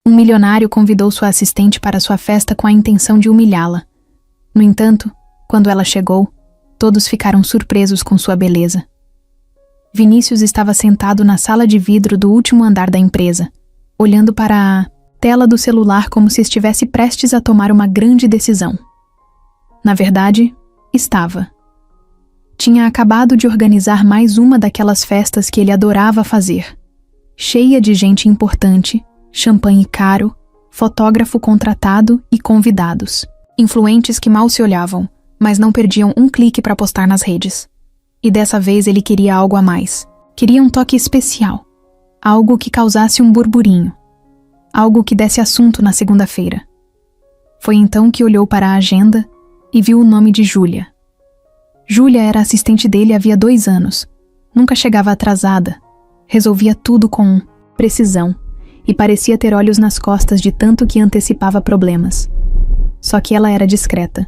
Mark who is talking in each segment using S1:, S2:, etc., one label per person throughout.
S1: Um milionário convidou sua assistente para sua festa com a intenção de humilhá-la. No entanto, quando ela chegou, todos ficaram surpresos com sua beleza. Vinícius estava sentado na sala de vidro do último andar da empresa, olhando para a tela do celular como se estivesse prestes a tomar uma grande decisão. Na verdade, estava. Tinha acabado de organizar mais uma daquelas festas que ele adorava fazer, cheia de gente importante, champanhe caro, fotógrafo contratado e convidados, influentes que mal se olhavam, mas não perdiam um clique para postar nas redes. E dessa vez ele queria algo a mais. Queria um toque especial. Algo que causasse um burburinho. Algo que desse assunto na segunda-feira. Foi então que olhou para a agenda e viu o nome de Júlia. Júlia era assistente dele havia 2 anos. Nunca chegava atrasada. Resolvia tudo com precisão e parecia ter olhos nas costas de tanto que antecipava problemas. Só que ela era discreta.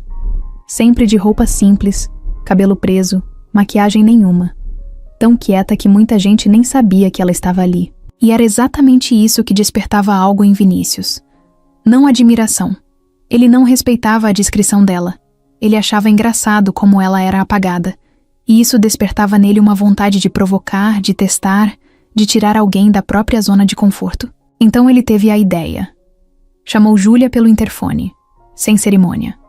S1: Sempre de roupa simples, cabelo preso, maquiagem nenhuma. Tão quieta que muita gente nem sabia que ela estava ali. E era exatamente isso que despertava algo em Vinícius. Não admiração. Ele não respeitava a discrição dela. Ele achava engraçado como ela era apagada. E isso despertava nele uma vontade de provocar, de testar, de tirar alguém da própria zona de conforto. Então ele teve a ideia. Chamou Júlia pelo interfone, sem cerimônia.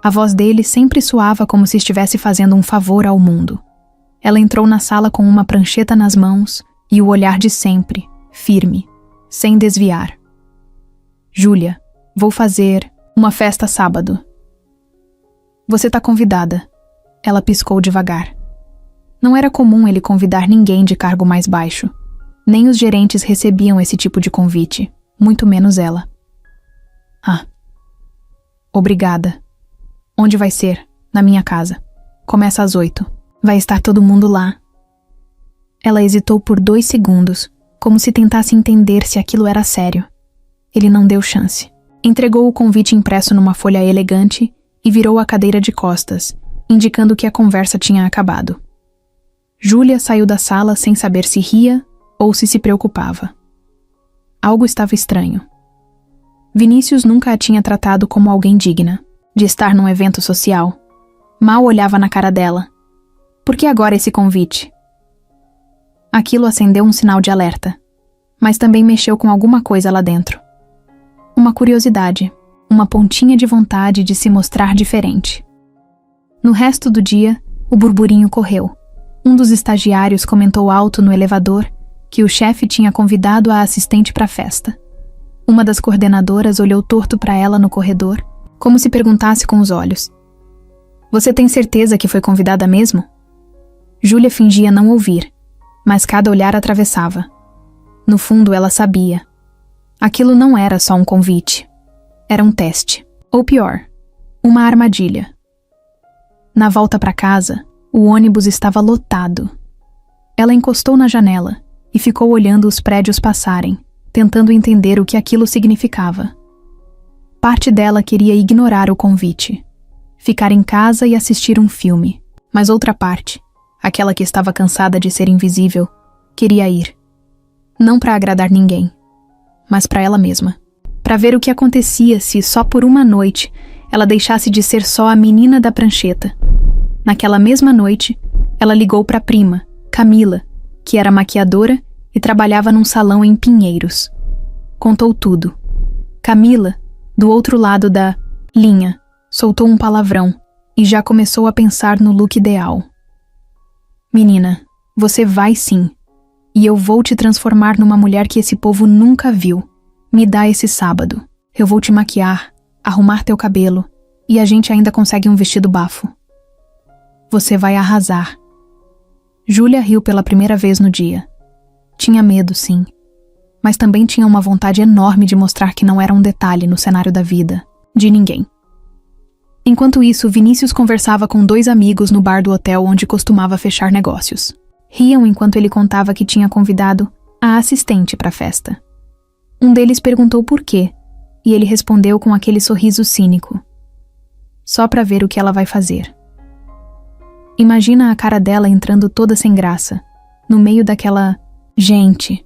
S1: A voz dele sempre soava como se estivesse fazendo um favor ao mundo. Ela entrou na sala com uma prancheta nas mãos e o olhar de sempre, firme, sem desviar. Júlia, vou fazer uma festa sábado. Você tá convidada. Ela piscou devagar. Não era comum ele convidar ninguém de cargo mais baixo. Nem os gerentes recebiam esse tipo de convite, muito menos ela. Ah. Obrigada. Onde vai ser? Na minha casa. Começa às 8. Vai estar todo mundo lá. Ela hesitou por 2 segundos, como se tentasse entender se aquilo era sério. Ele não deu chance. Entregou o convite impresso numa folha elegante e virou a cadeira de costas, indicando que a conversa tinha acabado. Júlia saiu da sala sem saber se ria ou se preocupava. Algo estava estranho. Vinícius nunca a tinha tratado como alguém digna de estar num evento social. Mal olhava na cara dela. Por que agora esse convite? Aquilo acendeu um sinal de alerta, mas também mexeu com alguma coisa lá dentro. Uma curiosidade, uma pontinha de vontade de se mostrar diferente. No resto do dia, o burburinho correu. Um dos estagiários comentou alto no elevador que o chefe tinha convidado a assistente para a festa. Uma das coordenadoras olhou torto para ela no corredor, como se perguntasse com os olhos. Você tem certeza que foi convidada mesmo? Júlia fingia não ouvir, mas cada olhar atravessava. No fundo, ela sabia. Aquilo não era só um convite. Era um teste. Ou pior, uma armadilha. Na volta para casa, o ônibus estava lotado. Ela encostou na janela e ficou olhando os prédios passarem, tentando entender o que aquilo significava. Parte dela queria ignorar o convite, ficar em casa e assistir um filme, mas outra parte, aquela que estava cansada de ser invisível, queria ir. Não para agradar ninguém, mas para ela mesma. Para ver o que acontecia se, só por uma noite, ela deixasse de ser só a menina da prancheta. Naquela mesma noite, ela ligou para a prima, Camila, que era maquiadora e trabalhava num salão em Pinheiros. Contou tudo. Camila, do outro lado da linha, soltou um palavrão e já começou a pensar no look ideal. Menina, você vai sim. E eu vou te transformar numa mulher que esse povo nunca viu. Me dá esse sábado. Eu vou te maquiar, arrumar teu cabelo e a gente ainda consegue um vestido bafo. Você vai arrasar. Júlia riu pela primeira vez no dia. Tinha medo, sim. Mas também tinha uma vontade enorme de mostrar que não era um detalhe no cenário da vida de ninguém. Enquanto isso, Vinícius conversava com 2 amigos no bar do hotel onde costumava fechar negócios. Riam enquanto ele contava que tinha convidado a assistente para a festa. Um deles perguntou por quê, e ele respondeu com aquele sorriso cínico. Só para ver o que ela vai fazer. Imagina a cara dela entrando toda sem graça, no meio daquela gente.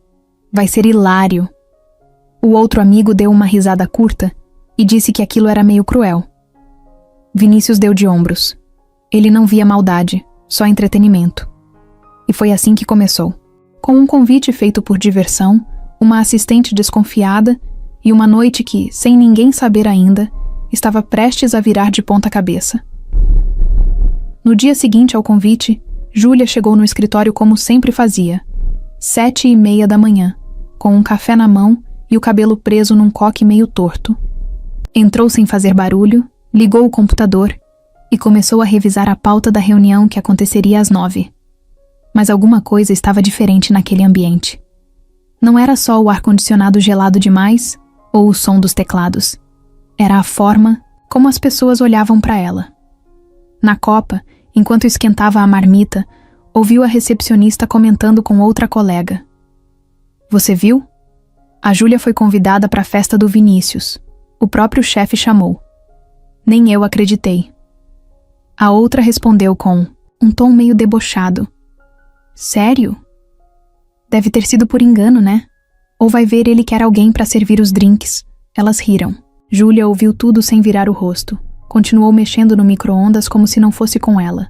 S1: Vai ser hilário. O outro amigo deu uma risada curta e disse que aquilo era meio cruel. Vinícius deu de ombros. Ele não via maldade, só entretenimento. E foi assim que começou. Com um convite feito por diversão, uma assistente desconfiada e uma noite que, sem ninguém saber ainda, estava prestes a virar de ponta cabeça. No dia seguinte ao convite, Júlia chegou no escritório como sempre fazia, 7:30 da manhã, com um café na mão e o cabelo preso num coque meio torto. Entrou sem fazer barulho, ligou o computador e começou a revisar a pauta da reunião que aconteceria às 9. Mas alguma coisa estava diferente naquele ambiente. Não era só o ar-condicionado gelado demais ou o som dos teclados. Era a forma como as pessoas olhavam para ela. Na copa, enquanto esquentava a marmita, ouviu a recepcionista comentando com outra colega. Você viu? A Júlia foi convidada para a festa do Vinícius. O próprio chefe chamou. Nem eu acreditei. A outra respondeu com um tom meio debochado. Sério? Deve ter sido por engano, né? Ou vai ver ele quer alguém para servir os drinks. Elas riram. Júlia ouviu tudo sem virar o rosto. Continuou mexendo no micro-ondas como se não fosse com ela.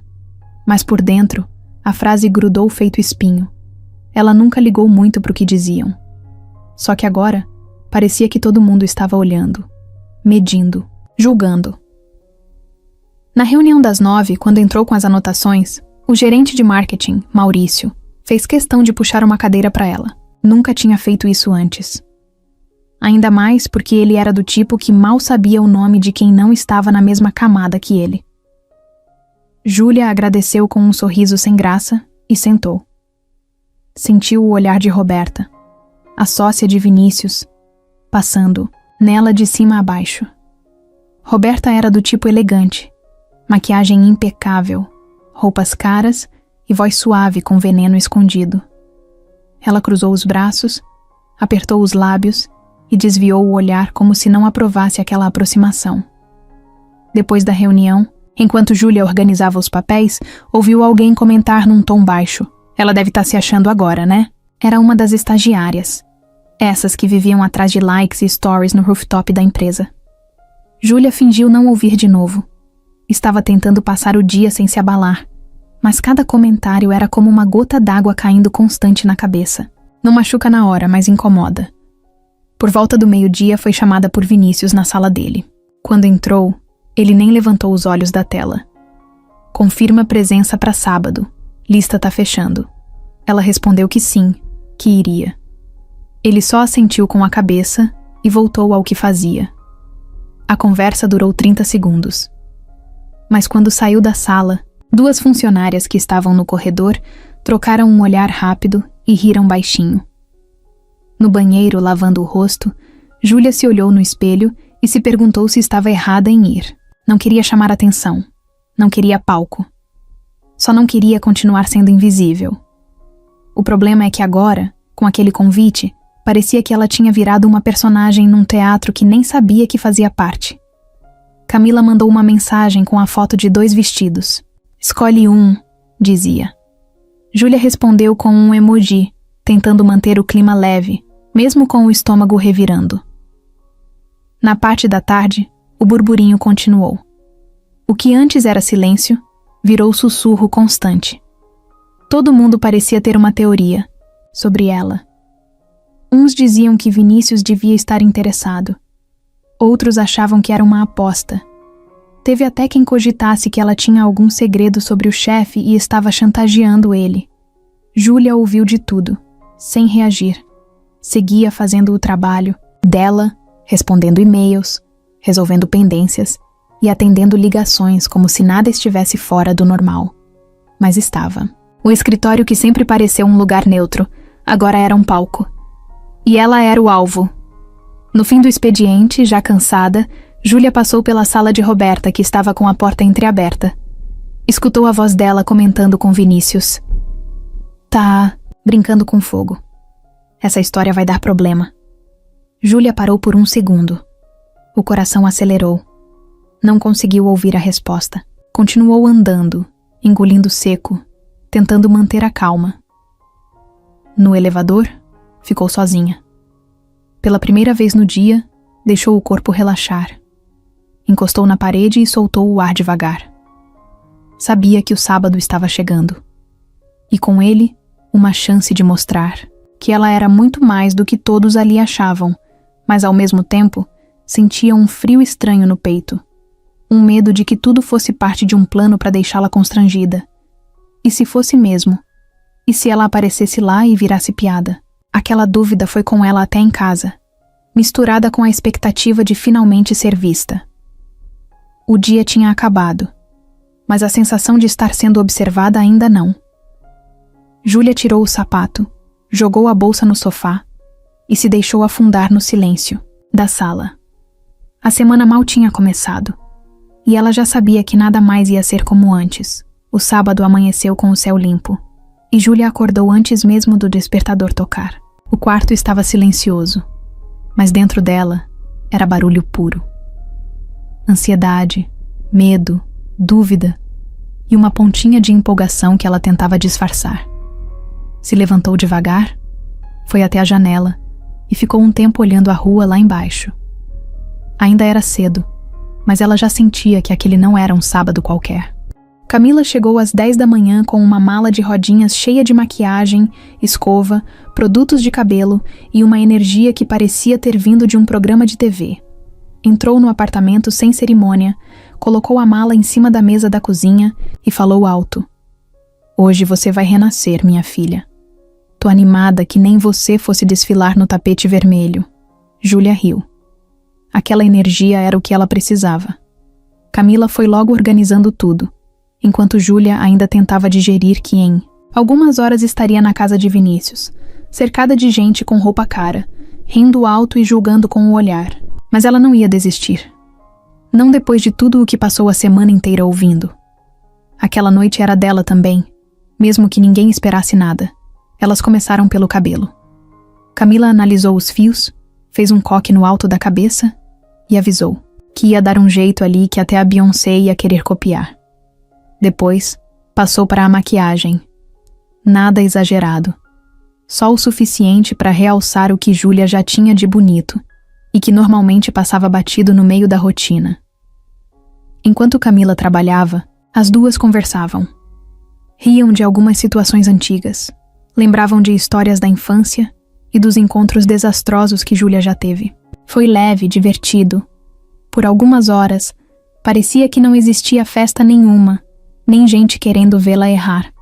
S1: Mas por dentro, a frase grudou feito espinho. Ela nunca ligou muito para o que diziam. Só que agora, parecia que todo mundo estava olhando, medindo, julgando. Na reunião das 9, quando entrou com as anotações, o gerente de marketing, Maurício, fez questão de puxar uma cadeira para ela. Nunca tinha feito isso antes. Ainda mais porque ele era do tipo que mal sabia o nome de quem não estava na mesma camada que ele. Júlia agradeceu com um sorriso sem graça e sentou. Sentiu o olhar de Roberta, a sócia de Vinícius, passando nela de cima a baixo. Roberta era do tipo elegante, maquiagem impecável, roupas caras e voz suave com veneno escondido. Ela cruzou os braços, apertou os lábios e desviou o olhar como se não aprovasse aquela aproximação. Depois da reunião, enquanto Júlia organizava os papéis, ouviu alguém comentar num tom baixo. Ela deve estar se achando agora, né? Era uma das estagiárias. Essas que viviam atrás de likes e stories no rooftop da empresa. Júlia fingiu não ouvir de novo. Estava tentando passar o dia sem se abalar, mas cada comentário era como uma gota d'água caindo constante na cabeça. Não machuca na hora, mas incomoda. Por volta do meio-dia foi chamada por Vinícius na sala dele. Quando entrou, ele nem levantou os olhos da tela. Confirma presença para sábado. Lista tá fechando. Ela respondeu que sim, que iria. Ele só assentiu com a cabeça e voltou ao que fazia. A conversa durou 30 segundos. Mas quando saiu da sala, 2 funcionárias que estavam no corredor trocaram um olhar rápido e riram baixinho. No banheiro, lavando o rosto, Júlia se olhou no espelho e se perguntou se estava errada em ir. Não queria chamar atenção. Não queria palco. Só não queria continuar sendo invisível. O problema é que agora, com aquele convite, parecia que ela tinha virado uma personagem num teatro que nem sabia que fazia parte. Camila mandou uma mensagem com a foto de 2 vestidos. Escolhe um, dizia. Júlia respondeu com um emoji, tentando manter o clima leve, mesmo com o estômago revirando. Na parte da tarde, o burburinho continuou. O que antes era silêncio, virou sussurro constante. Todo mundo parecia ter uma teoria sobre ela. Uns diziam que Vinícius devia estar interessado. Outros achavam que era uma aposta. Teve até quem cogitasse que ela tinha algum segredo sobre o chefe e estava chantageando ele. Júlia ouviu de tudo, sem reagir. Seguia fazendo o trabalho dela, respondendo e-mails, resolvendo pendências e atendendo ligações como se nada estivesse fora do normal. Mas estava. O escritório que sempre pareceu um lugar neutro, agora era um palco. E ela era o alvo. No fim do expediente, já cansada, Júlia passou pela sala de Roberta, que estava com a porta entreaberta. Escutou a voz dela comentando com Vinícius. Tá brincando com fogo. Essa história vai dar problema. Júlia parou por um segundo. O coração acelerou. Não conseguiu ouvir a resposta. Continuou andando, engolindo seco, tentando manter a calma. No elevador, ficou sozinha. Pela primeira vez no dia, deixou o corpo relaxar. Encostou na parede e soltou o ar devagar. Sabia que o sábado estava chegando. E com ele, uma chance de mostrar que ela era muito mais do que todos ali achavam, mas ao mesmo tempo sentia um frio estranho no peito. Um medo de que tudo fosse parte de um plano para deixá-la constrangida. E se fosse mesmo? E se ela aparecesse lá e virasse piada? Aquela dúvida foi com ela até em casa, misturada com a expectativa de finalmente ser vista. O dia tinha acabado, mas a sensação de estar sendo observada ainda não. Júlia tirou o sapato, jogou a bolsa no sofá e se deixou afundar no silêncio da sala. A semana mal tinha começado, e ela já sabia que nada mais ia ser como antes. O sábado amanheceu com o céu limpo, e Júlia acordou antes mesmo do despertador tocar. O quarto estava silencioso, mas dentro dela era barulho puro. Ansiedade, medo, dúvida e uma pontinha de empolgação que ela tentava disfarçar. Se levantou devagar, foi até a janela e ficou um tempo olhando a rua lá embaixo. Ainda era cedo, mas ela já sentia que aquele não era um sábado qualquer. Camila chegou às 10 da manhã com uma mala de rodinhas cheia de maquiagem, escova, produtos de cabelo e uma energia que parecia ter vindo de um programa de TV. Entrou no apartamento sem cerimônia, colocou a mala em cima da mesa da cozinha e falou alto. Hoje você vai renascer, minha filha. Tô animada que nem você fosse desfilar no tapete vermelho. Júlia riu. Aquela energia era o que ela precisava. Camila foi logo organizando tudo, enquanto Júlia ainda tentava digerir que em algumas horas estaria na casa de Vinícius, cercada de gente com roupa cara, rindo alto e julgando com o olhar. Mas ela não ia desistir. Não depois de tudo o que passou a semana inteira ouvindo. Aquela noite era dela também, mesmo que ninguém esperasse nada. Elas começaram pelo cabelo. Camila analisou os fios, fez um coque no alto da cabeça e avisou que ia dar um jeito ali que até a Beyoncé ia querer copiar. Depois, passou para a maquiagem. Nada exagerado. Só o suficiente para realçar o que Júlia já tinha de bonito e que normalmente passava batido no meio da rotina. Enquanto Camila trabalhava, as duas conversavam. Riam de algumas situações antigas, lembravam de histórias da infância e dos encontros desastrosos que Júlia já teve. Foi leve, divertido. Por algumas horas, parecia que não existia festa nenhuma, nem gente querendo vê-la errar.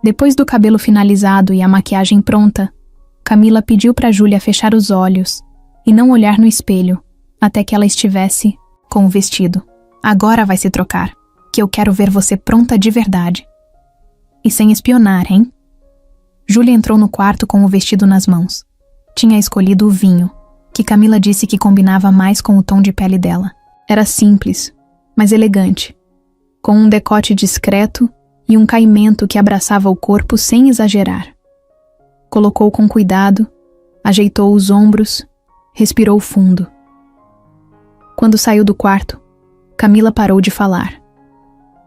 S1: Depois do cabelo finalizado e a maquiagem pronta, Camila pediu para Júlia fechar os olhos e não olhar no espelho, até que ela estivesse com o vestido. Agora vai se trocar, que eu quero ver você pronta de verdade. E sem espionar, hein? Júlia entrou no quarto com o vestido nas mãos. Tinha escolhido o vinho, que Camila disse que combinava mais com o tom de pele dela. Era simples, mas elegante, com um decote discreto e um caimento que abraçava o corpo sem exagerar. Colocou com cuidado, ajeitou os ombros, respirou fundo. Quando saiu do quarto, Camila parou de falar.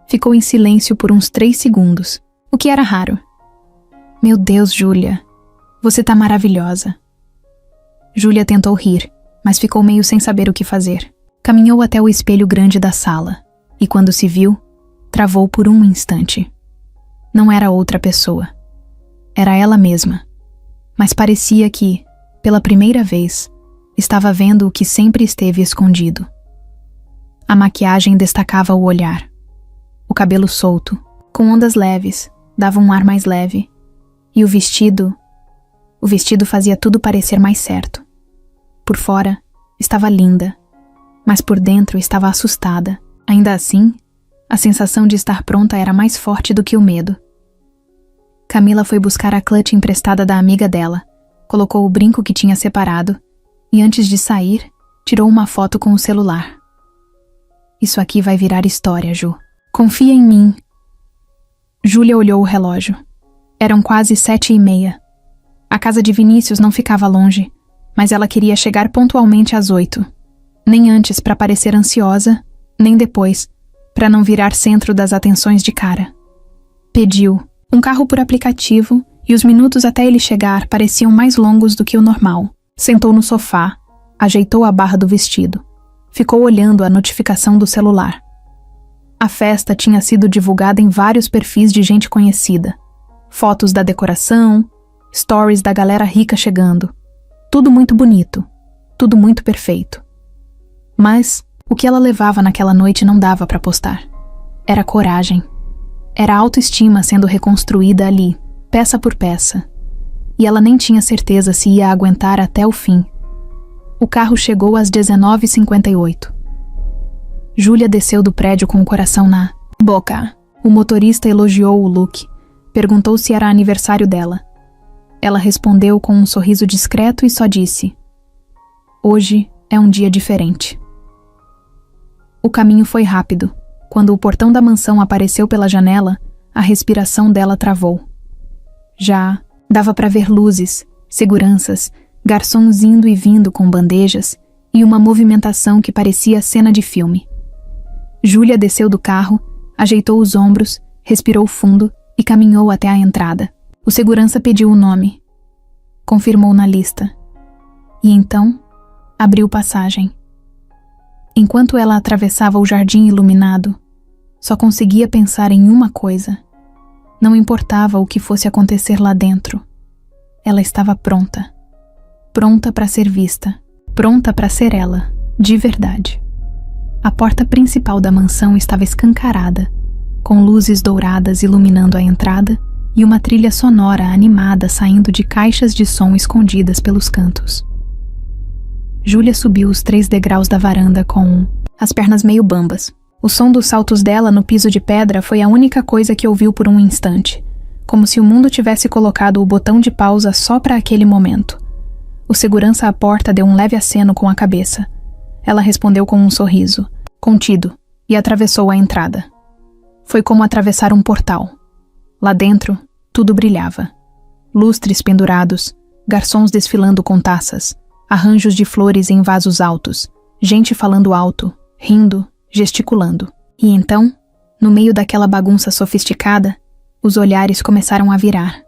S1: Ficou em silêncio por uns 3 segundos, o que era raro. Meu Deus, Júlia, você tá maravilhosa. Júlia tentou rir, mas ficou meio sem saber o que fazer. Caminhou até o espelho grande da sala, e quando se viu, travou por um instante. Não era outra pessoa. Era ela mesma. Mas parecia que, pela primeira vez, estava vendo o que sempre esteve escondido. A maquiagem destacava o olhar. O cabelo solto, com ondas leves, dava um ar mais leve. E o vestido fazia tudo parecer mais certo. Por fora, estava linda, mas por dentro estava assustada. Ainda assim, a sensação de estar pronta era mais forte do que o medo. Camila foi buscar a clutch emprestada da amiga dela, colocou o brinco que tinha separado e antes de sair, tirou uma foto com o celular. Isso aqui vai virar história, Ju. Confia em mim. Júlia olhou o relógio. Eram quase 7h30. A casa de Vinícius não ficava longe, mas ela queria chegar pontualmente às 8. Nem antes para parecer ansiosa, nem depois, para não virar centro das atenções de cara. Pediu um carro por aplicativo e os minutos até ele chegar pareciam mais longos do que o normal. Sentou no sofá, ajeitou a barra do vestido. Ficou olhando a notificação do celular. A festa tinha sido divulgada em vários perfis de gente conhecida. Fotos da decoração, stories da galera rica chegando. Tudo muito bonito, tudo muito perfeito. Mas o que ela levava naquela noite não dava para postar. Era coragem. Era a autoestima sendo reconstruída ali, peça por peça. E ela nem tinha certeza se ia aguentar até o fim. O carro chegou às 19h58. Júlia desceu do prédio com o coração na boca. O motorista elogiou o look. Perguntou se era aniversário dela. Ela respondeu com um sorriso discreto e só disse: "Hoje é um dia diferente." O caminho foi rápido. Quando o portão da mansão apareceu pela janela, a respiração dela travou. Já dava para ver luzes, seguranças, garçons indo e vindo com bandejas e uma movimentação que parecia cena de filme. Júlia desceu do carro, ajeitou os ombros, respirou fundo e caminhou até a entrada. O segurança pediu o nome. Confirmou na lista. E então, abriu passagem. Enquanto ela atravessava o jardim iluminado, só conseguia pensar em uma coisa. Não importava o que fosse acontecer lá dentro. Ela estava pronta. Pronta para ser vista. Pronta para ser ela, de verdade. A porta principal da mansão estava escancarada, com luzes douradas iluminando a entrada e uma trilha sonora animada saindo de caixas de som escondidas pelos cantos. Júlia subiu os 3 degraus da varanda com as pernas meio bambas. O som dos saltos dela no piso de pedra foi a única coisa que ouviu por um instante, como se o mundo tivesse colocado o botão de pausa só para aquele momento. O segurança à porta deu um leve aceno com a cabeça. Ela respondeu com um sorriso, contido, e atravessou a entrada. Foi como atravessar um portal. Lá dentro, tudo brilhava. Lustres pendurados, garçons desfilando com taças, arranjos de flores em vasos altos, gente falando alto, rindo, gesticulando. E então, no meio daquela bagunça sofisticada, os olhares começaram a virar.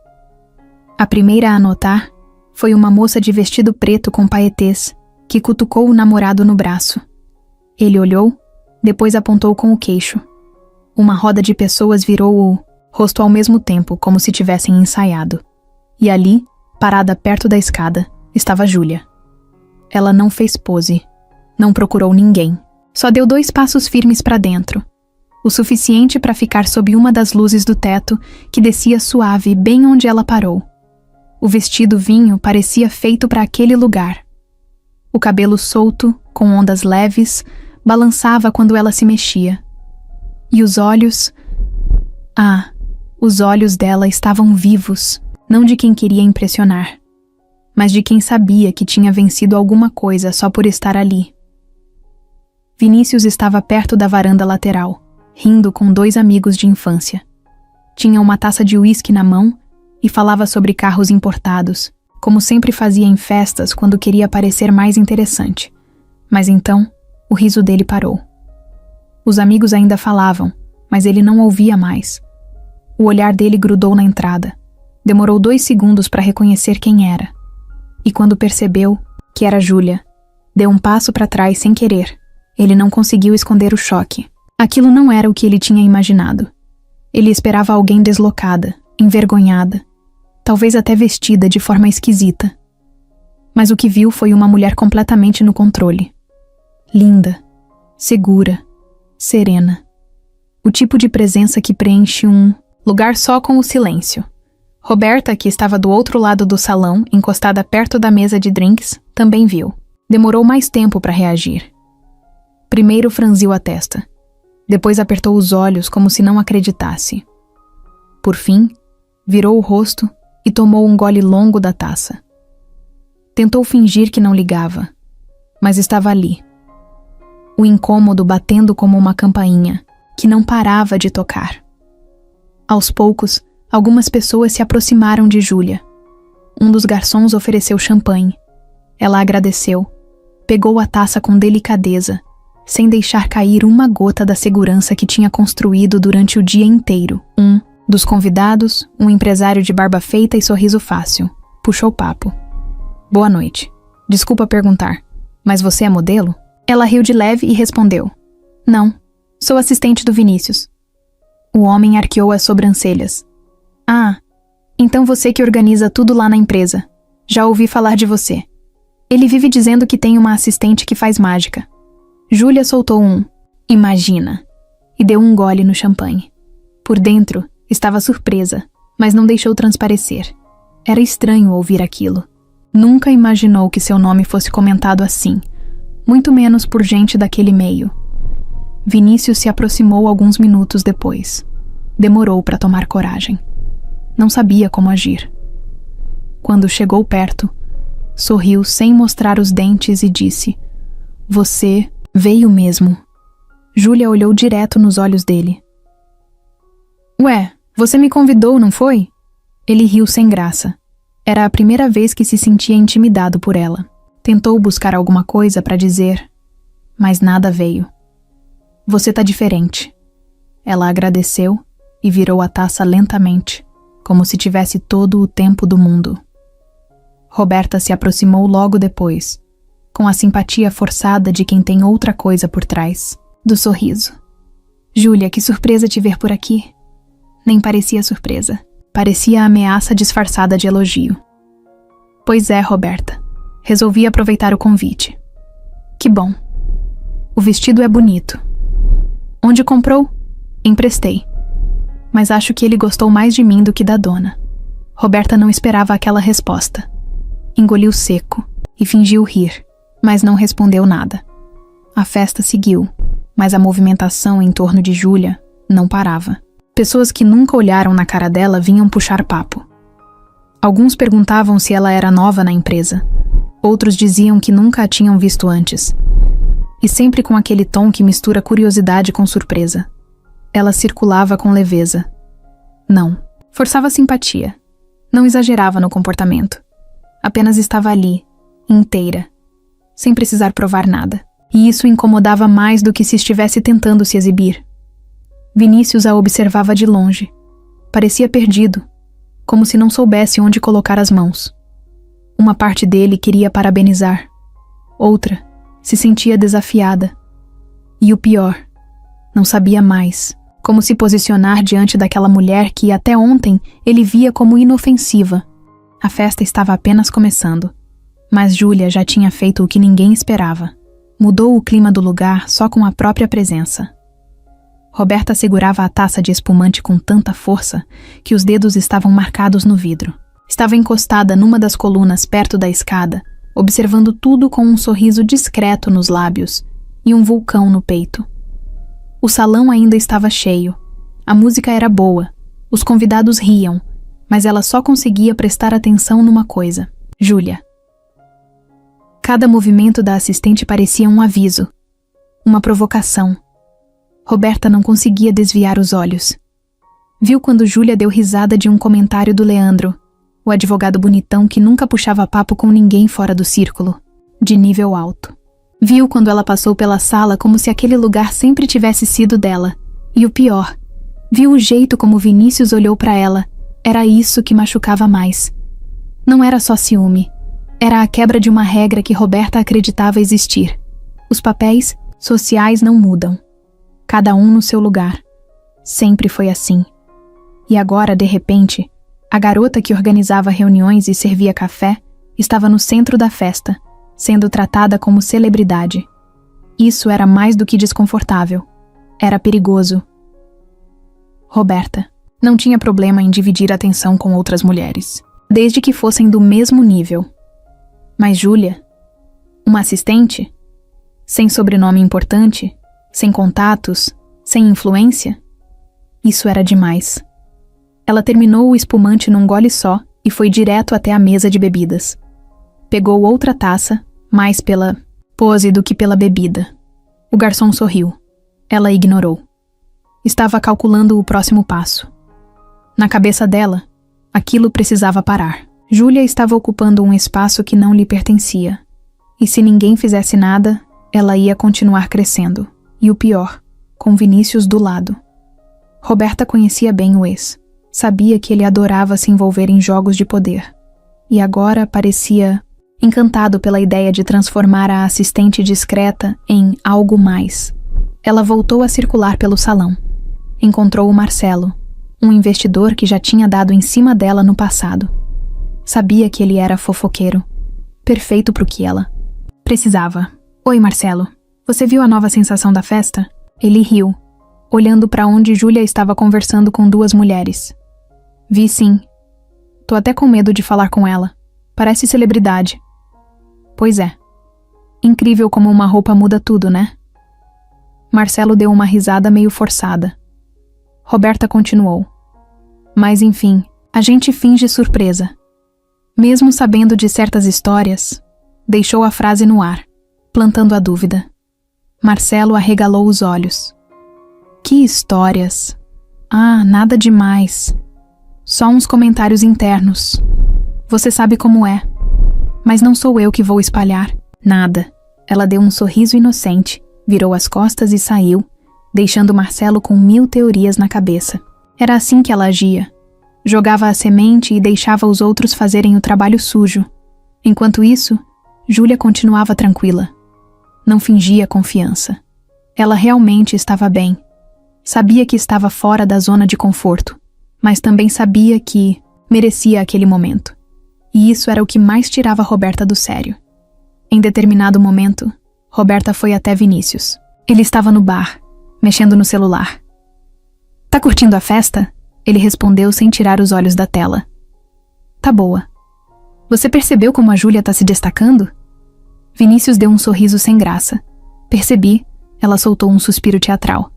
S1: A primeira a notar foi uma moça de vestido preto com paetês, que cutucou o namorado no braço. Ele olhou, depois apontou com o queixo. Uma roda de pessoas virou o rosto ao mesmo tempo, como se tivessem ensaiado. E ali, parada perto da escada, estava Júlia. Ela não fez pose, não procurou ninguém. Só deu 2 passos firmes para dentro, o suficiente para ficar sob uma das luzes do teto que descia suave bem onde ela parou. O vestido vinho parecia feito para aquele lugar. O cabelo solto, com ondas leves, balançava quando ela se mexia. E os olhos... os olhos dela estavam vivos, não de quem queria impressionar, mas de quem sabia que tinha vencido alguma coisa só por estar ali. Vinícius estava perto da varanda lateral, rindo com 2 amigos de infância. Tinha uma taça de uísque na mão e falava sobre carros importados, como sempre fazia em festas quando queria parecer mais interessante. Mas então, o riso dele parou. Os amigos ainda falavam, mas ele não ouvia mais. O olhar dele grudou na entrada. Demorou 2 segundos para reconhecer quem era. E quando percebeu que era Júlia, deu um passo para trás sem querer. Ele não conseguiu esconder o choque. Aquilo não era o que ele tinha imaginado. Ele esperava alguém deslocada, envergonhada, talvez até vestida de forma esquisita. Mas o que viu foi uma mulher completamente no controle. Linda, segura, serena. O tipo de presença que preenche um lugar só com o silêncio. Roberta, que estava do outro lado do salão, encostada perto da mesa de drinks, também viu. Demorou mais tempo para reagir. Primeiro franziu a testa. Depois apertou os olhos como se não acreditasse. Por fim, virou o rosto e tomou um gole longo da taça. Tentou fingir que não ligava, mas estava ali. O incômodo batendo como uma campainha, que não parava de tocar. Aos poucos, algumas pessoas se aproximaram de Júlia. Um dos garçons ofereceu champanhe. Ela agradeceu, pegou a taça com delicadeza, sem deixar cair uma gota da segurança que tinha construído durante o dia inteiro. Um dos convidados, um empresário de barba feita e sorriso fácil, puxou papo. "Boa noite." Desculpa perguntar, mas você é modelo? Ela riu de leve e respondeu: Não, sou assistente do Vinícius. O homem arqueou as sobrancelhas. Ah, então você que organiza tudo lá na empresa. Já ouvi falar de você. Ele vive dizendo que tem uma assistente que faz mágica. Júlia soltou um "imagina" e deu um gole no champanhe. Por dentro, estava surpresa, mas não deixou transparecer. Era estranho ouvir aquilo. Nunca imaginou que seu nome fosse comentado assim, muito menos por gente daquele meio. Vinícius se aproximou alguns minutos depois. Demorou para tomar coragem. Não sabia como agir. Quando chegou perto, sorriu sem mostrar os dentes e disse: Você veio mesmo. Júlia olhou direto nos olhos dele. Ué, você me convidou, não foi? Ele riu sem graça. Era a primeira vez que se sentia intimidado por ela. Tentou buscar alguma coisa para dizer, mas nada veio. Você tá diferente. Ela agradeceu e virou a taça lentamente, como se tivesse todo o tempo do mundo. Roberta se aproximou logo depois, com a simpatia forçada de quem tem outra coisa por trás do sorriso. Júlia, que surpresa te ver por aqui. Nem parecia surpresa. Parecia ameaça disfarçada de elogio. Pois é, Roberta. Resolvi aproveitar o convite. Que bom. O vestido é bonito. Onde comprou? Emprestei. Mas acho que ele gostou mais de mim do que da dona. Roberta não esperava aquela resposta. Engoliu seco e fingiu rir, mas não respondeu nada. A festa seguiu, mas a movimentação em torno de Júlia não parava. Pessoas que nunca olharam na cara dela vinham puxar papo. Alguns perguntavam se ela era nova na empresa. Outros diziam que nunca a tinham visto antes. E sempre com aquele tom que mistura curiosidade com surpresa. Ela circulava com leveza. Não, forçava simpatia. Não exagerava no comportamento. Apenas estava ali, inteira, sem precisar provar nada. E isso incomodava mais do que se estivesse tentando se exibir. Vinícius a observava de longe. Parecia perdido, como se não soubesse onde colocar as mãos. Uma parte dele queria parabenizar. Outra se sentia desafiada. E o pior, não sabia mais como se posicionar diante daquela mulher que até ontem ele via como inofensiva. A festa estava apenas começando, mas Júlia já tinha feito o que ninguém esperava. Mudou o clima do lugar só com a própria presença. Roberta segurava a taça de espumante com tanta força que os dedos estavam marcados no vidro. Estava encostada numa das colunas perto da escada, observando tudo com um sorriso discreto nos lábios e um vulcão no peito. O salão ainda estava cheio. A música era boa. Os convidados riam, mas ela só conseguia prestar atenção numa coisa: Júlia. Cada movimento da assistente parecia um aviso, uma provocação. Roberta não conseguia desviar os olhos. Viu quando Júlia deu risada de um comentário do Leandro, o advogado bonitão que nunca puxava papo com ninguém fora do círculo, de nível alto. Viu quando ela passou pela sala como se aquele lugar sempre tivesse sido dela. E o pior, viu o jeito como Vinícius olhou para ela. Era isso que machucava mais. Não era só ciúme. Era a quebra de uma regra que Roberta acreditava existir. Os papéis sociais não mudam. Cada um no seu lugar. Sempre foi assim. E agora, de repente, a garota que organizava reuniões e servia café estava no centro da festa, sendo tratada como celebridade. Isso era mais do que desconfortável. Era perigoso. Roberta não tinha problema em dividir atenção com outras mulheres, desde que fossem do mesmo nível. Mas Júlia, uma assistente, sem sobrenome importante, sem contatos, sem influência, isso era demais. Ela terminou o espumante num gole só e foi direto até a mesa de bebidas. Pegou outra taça, mais pela pose do que pela bebida. O garçom sorriu. Ela ignorou. Estava calculando o próximo passo. Na cabeça dela, aquilo precisava parar. Júlia estava ocupando um espaço que não lhe pertencia. E se ninguém fizesse nada, ela ia continuar crescendo. E o pior, com Vinícius do lado. Roberta conhecia bem o ex. Sabia que ele adorava se envolver em jogos de poder. E agora parecia encantado pela ideia de transformar a assistente discreta em algo mais. Ela voltou a circular pelo salão. Encontrou o Marcelo, um investidor que já tinha dado em cima dela no passado. Sabia que ele era fofoqueiro, perfeito pro que ela precisava. Oi, Marcelo. Você viu a nova sensação da festa? Ele riu, olhando para onde Júlia estava conversando com duas mulheres. Vi sim. Tô até com medo de falar com ela. Parece celebridade. Pois é. Incrível como uma roupa muda tudo, né? Marcelo deu uma risada meio forçada. Roberta continuou. Mas enfim, a gente finge surpresa. Mesmo sabendo de certas histórias, deixou a frase no ar, plantando a dúvida. Marcelo arregalou os olhos. Que histórias? Ah, nada demais. Só uns comentários internos. Você sabe como é. Mas não sou eu que vou espalhar. Nada. Ela deu um sorriso inocente, virou as costas e saiu, deixando Marcelo com 1000 teorias na cabeça. Era assim que ela agia. Jogava a semente e deixava os outros fazerem o trabalho sujo. Enquanto isso, Júlia continuava tranquila. Não fingia confiança. Ela realmente estava bem. Sabia que estava fora da zona de conforto, mas também sabia que merecia aquele momento. E isso era o que mais tirava Roberta do sério. Em determinado momento, Roberta foi até Vinícius. Ele estava no bar, mexendo no celular. Tá curtindo a festa? Ele respondeu sem tirar os olhos da tela. Tá boa. Você percebeu como a Júlia tá se destacando? Vinícius deu um sorriso sem graça. Percebi, ela soltou um suspiro teatral.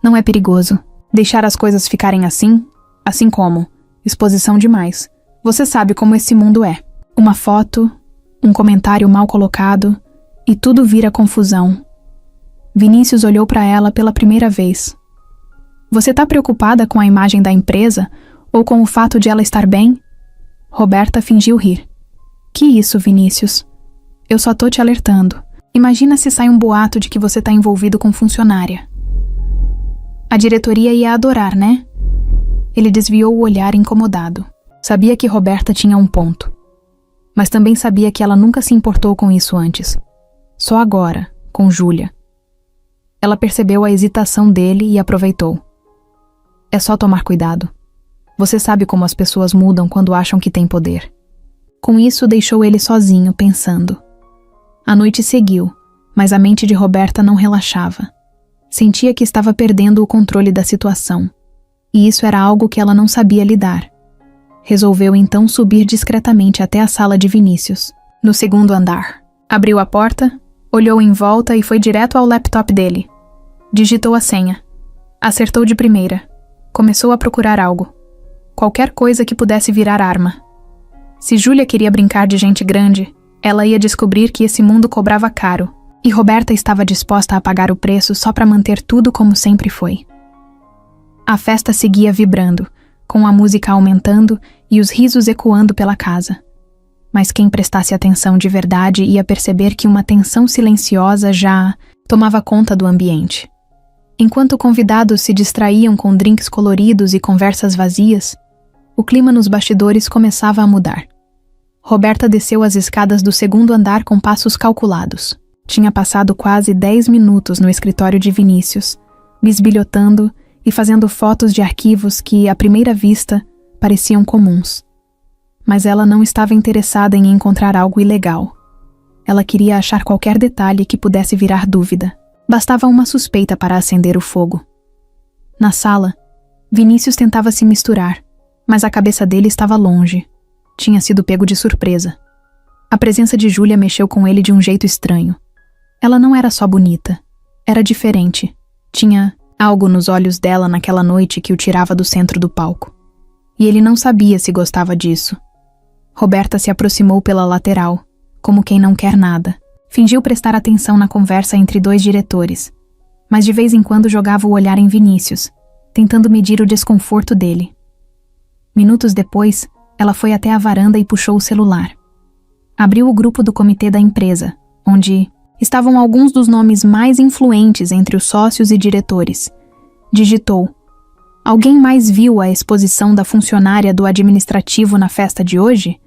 S1: Não é perigoso. Deixar as coisas ficarem assim? Assim como exposição demais. Você sabe como esse mundo é. Uma foto, um comentário mal colocado e tudo vira confusão. Vinícius olhou para ela pela primeira vez. Você tá preocupada com a imagem da empresa ou com o fato de ela estar bem? Roberta fingiu rir. Que isso, Vinícius? Eu só tô te alertando. Imagina se sai um boato de que você tá envolvido com funcionária. A diretoria ia adorar, né? Ele desviou o olhar incomodado. Sabia que Roberta tinha um ponto. Mas também sabia que ela nunca se importou com isso antes. Só agora, com Júlia. Ela percebeu a hesitação dele e aproveitou. É só tomar cuidado. Você sabe como as pessoas mudam quando acham que têm poder. Com isso, deixou ele sozinho, pensando. A noite seguiu, mas a mente de Roberta não relaxava. Sentia que estava perdendo o controle da situação. E isso era algo que ela não sabia lidar. Resolveu então subir discretamente até a sala de Vinícius, no 2º andar. Abriu a porta, olhou em volta e foi direto ao laptop dele. Digitou a senha. Acertou de primeira. Começou a procurar algo. Qualquer coisa que pudesse virar arma. Se Júlia queria brincar de gente grande, ela ia descobrir que esse mundo cobrava caro, e Roberta estava disposta a pagar o preço só para manter tudo como sempre foi. A festa seguia vibrando, com a música aumentando e os risos ecoando pela casa. Mas quem prestasse atenção de verdade ia perceber que uma tensão silenciosa já tomava conta do ambiente. Enquanto convidados se distraíam com drinks coloridos e conversas vazias, o clima nos bastidores começava a mudar. Roberta desceu as escadas do 2º andar com passos calculados. Tinha passado quase 10 minutos no escritório de Vinícius, bisbilhotando e fazendo fotos de arquivos que, à primeira vista, pareciam comuns. Mas ela não estava interessada em encontrar algo ilegal. Ela queria achar qualquer detalhe que pudesse virar dúvida. Bastava uma suspeita para acender o fogo. Na sala, Vinícius tentava se misturar, mas a cabeça dele estava longe. Tinha sido pego de surpresa. A presença de Júlia mexeu com ele de um jeito estranho. Ela não era só bonita, era diferente. Tinha algo nos olhos dela naquela noite que o tirava do centro do palco. E ele não sabia se gostava disso. Roberta se aproximou pela lateral, como quem não quer nada. Fingiu prestar atenção na conversa entre 2 diretores, mas de vez em quando jogava o olhar em Vinícius, tentando medir o desconforto dele. Minutos depois, ela foi até a varanda e puxou o celular. Abriu o grupo do comitê da empresa, onde estavam alguns dos nomes mais influentes entre os sócios e diretores. Digitou: Alguém mais viu a exposição da funcionária do administrativo na festa de hoje?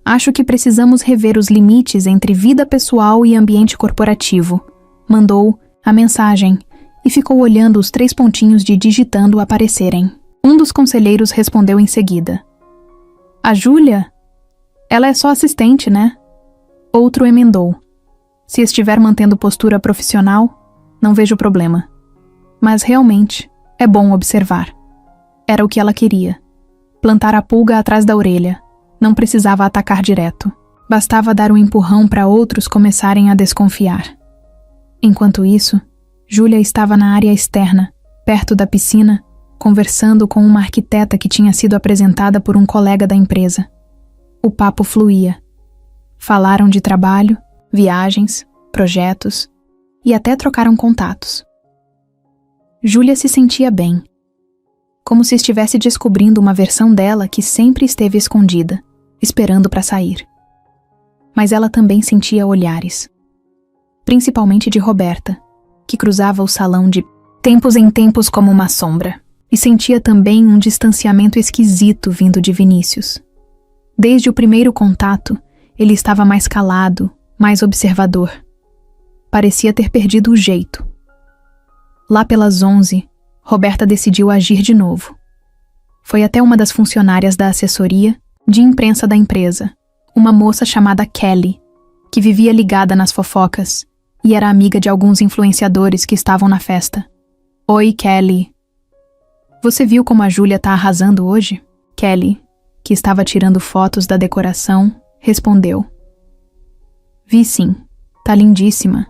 S1: Acho que precisamos rever os limites entre vida pessoal e ambiente corporativo. Mandou a mensagem e ficou olhando os 3 pontinhos de digitando aparecerem. Um dos conselheiros respondeu em seguida. A Júlia? Ela é só assistente, né? Outro emendou. Se estiver mantendo postura profissional, não vejo problema. Mas realmente, é bom observar. Era o que ela queria. Plantar a pulga atrás da orelha. Não precisava atacar direto. Bastava dar um empurrão para outros começarem a desconfiar. Enquanto isso, Júlia estava na área externa, perto da piscina, conversando com uma arquiteta que tinha sido apresentada por um colega da empresa. O papo fluía. Falaram de trabalho, viagens, projetos e até trocaram contatos. Júlia se sentia bem, como se estivesse descobrindo uma versão dela que sempre esteve escondida, esperando para sair. Mas ela também sentia olhares, principalmente de Roberta, que cruzava o salão de tempos em tempos como uma sombra, e sentia também um distanciamento esquisito vindo de Vinícius. Desde o primeiro contato, ele estava mais calado, mais observador. Parecia ter perdido o jeito. Lá pelas 11, Roberta decidiu agir de novo. Foi até uma das funcionárias da assessoria de imprensa da empresa, uma moça chamada Kelly, que vivia ligada nas fofocas e era amiga de alguns influenciadores que estavam na festa. Oi, Kelly. Você viu como a Júlia tá arrasando hoje? Kelly, que estava tirando fotos da decoração, respondeu. Vi sim, tá lindíssima.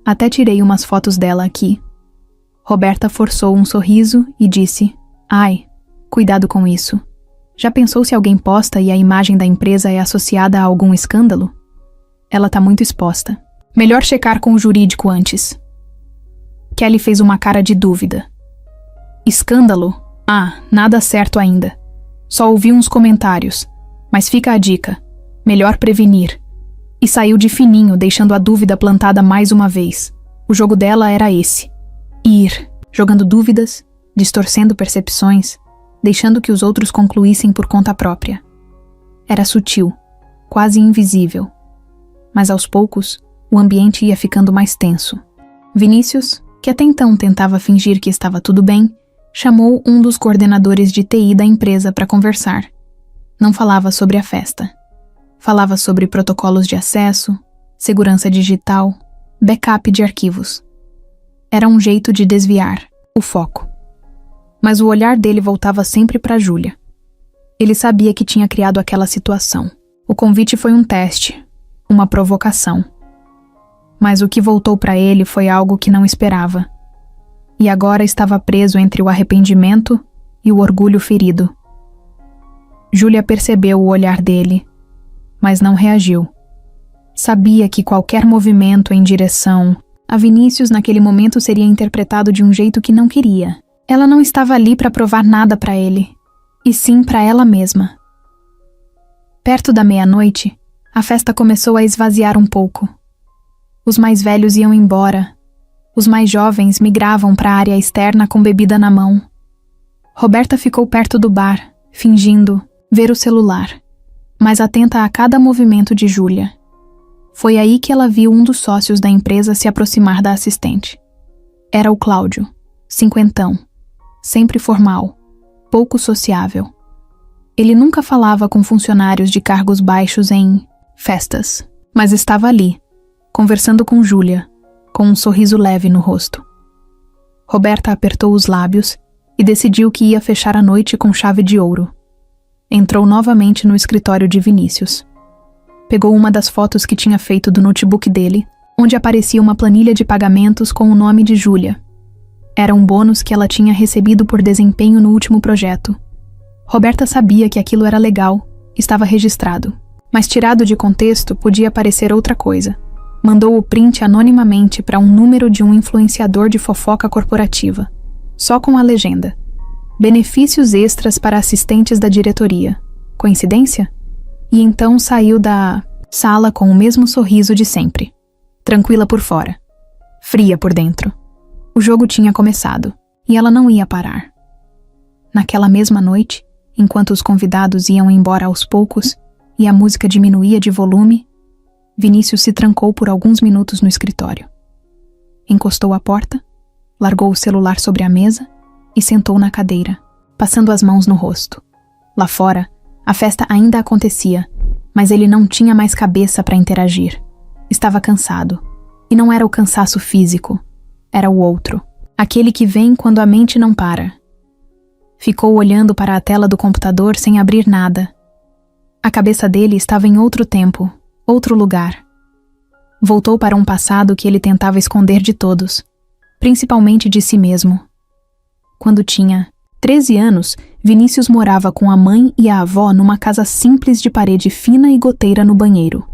S1: Até tirei umas fotos dela aqui. Roberta forçou um sorriso e disse, ai, cuidado com isso. Já pensou se alguém posta e a imagem da empresa é associada a algum escândalo? Ela tá muito exposta. Melhor checar com o jurídico antes. Kelly fez uma cara de dúvida. Escândalo? Ah, nada certo ainda. Só ouvi uns comentários. Mas fica a dica. Melhor prevenir. E saiu de fininho, deixando a dúvida plantada mais uma vez. O jogo dela era esse. Ir, jogando dúvidas, distorcendo percepções, deixando que os outros concluíssem por conta própria. Era sutil, quase invisível. Mas aos poucos, o ambiente ia ficando mais tenso. Vinícius, que até então tentava fingir que estava tudo bem, chamou um dos coordenadores de TI da empresa para conversar. Não falava sobre a festa. Falava sobre protocolos de acesso, segurança digital, backup de arquivos. Era um jeito de desviar o foco. Mas o olhar dele voltava sempre para Júlia. Ele sabia que tinha criado aquela situação. O convite foi um teste, uma provocação. Mas o que voltou para ele foi algo que não esperava. E agora estava preso entre o arrependimento e o orgulho ferido. Júlia percebeu o olhar dele, mas não reagiu. Sabia que qualquer movimento em direção a Vinícius naquele momento seria interpretado de um jeito que não queria. Ela não estava ali para provar nada para ele, e sim para ela mesma. Perto da meia-noite, a festa começou a esvaziar um pouco. Os mais velhos iam embora. Os mais jovens migravam para a área externa com bebida na mão. Roberta ficou perto do bar, fingindo ver o celular, mas atenta a cada movimento de Júlia. Foi aí que ela viu um dos sócios da empresa se aproximar da assistente. Era o Cláudio, cinquentão, sempre formal, pouco sociável. Ele nunca falava com funcionários de cargos baixos em festas, mas estava ali, conversando com Júlia, com um sorriso leve no rosto. Roberta apertou os lábios e decidiu que ia fechar a noite com chave de ouro. Entrou novamente no escritório de Vinícius. Pegou uma das fotos que tinha feito do notebook dele, onde aparecia uma planilha de pagamentos com o nome de Júlia. Era um bônus que ela tinha recebido por desempenho no último projeto. Roberta sabia que aquilo era legal, estava registrado, mas tirado de contexto podia parecer outra coisa. Mandou o print anonimamente para um número de um influenciador de fofoca corporativa, só com a legenda: benefícios extras para assistentes da diretoria. Coincidência? E então saiu da sala com o mesmo sorriso de sempre. Tranquila por fora, fria por dentro. O jogo tinha começado, e ela não ia parar. Naquela mesma noite, enquanto os convidados iam embora aos poucos, e a música diminuía de volume, Vinícius se trancou por alguns minutos no escritório. Encostou a porta, largou o celular sobre a mesa e sentou na cadeira, passando as mãos no rosto. Lá fora, a festa ainda acontecia, mas ele não tinha mais cabeça para interagir. Estava cansado. E não era o cansaço físico, era o outro. Aquele que vem quando a mente não para. Ficou olhando para a tela do computador sem abrir nada. A cabeça dele estava em outro tempo, outro lugar. Voltou para um passado que ele tentava esconder de todos, principalmente de si mesmo. Quando tinha 13 anos, Vinícius morava com a mãe e a avó numa casa simples de parede fina e goteira no banheiro.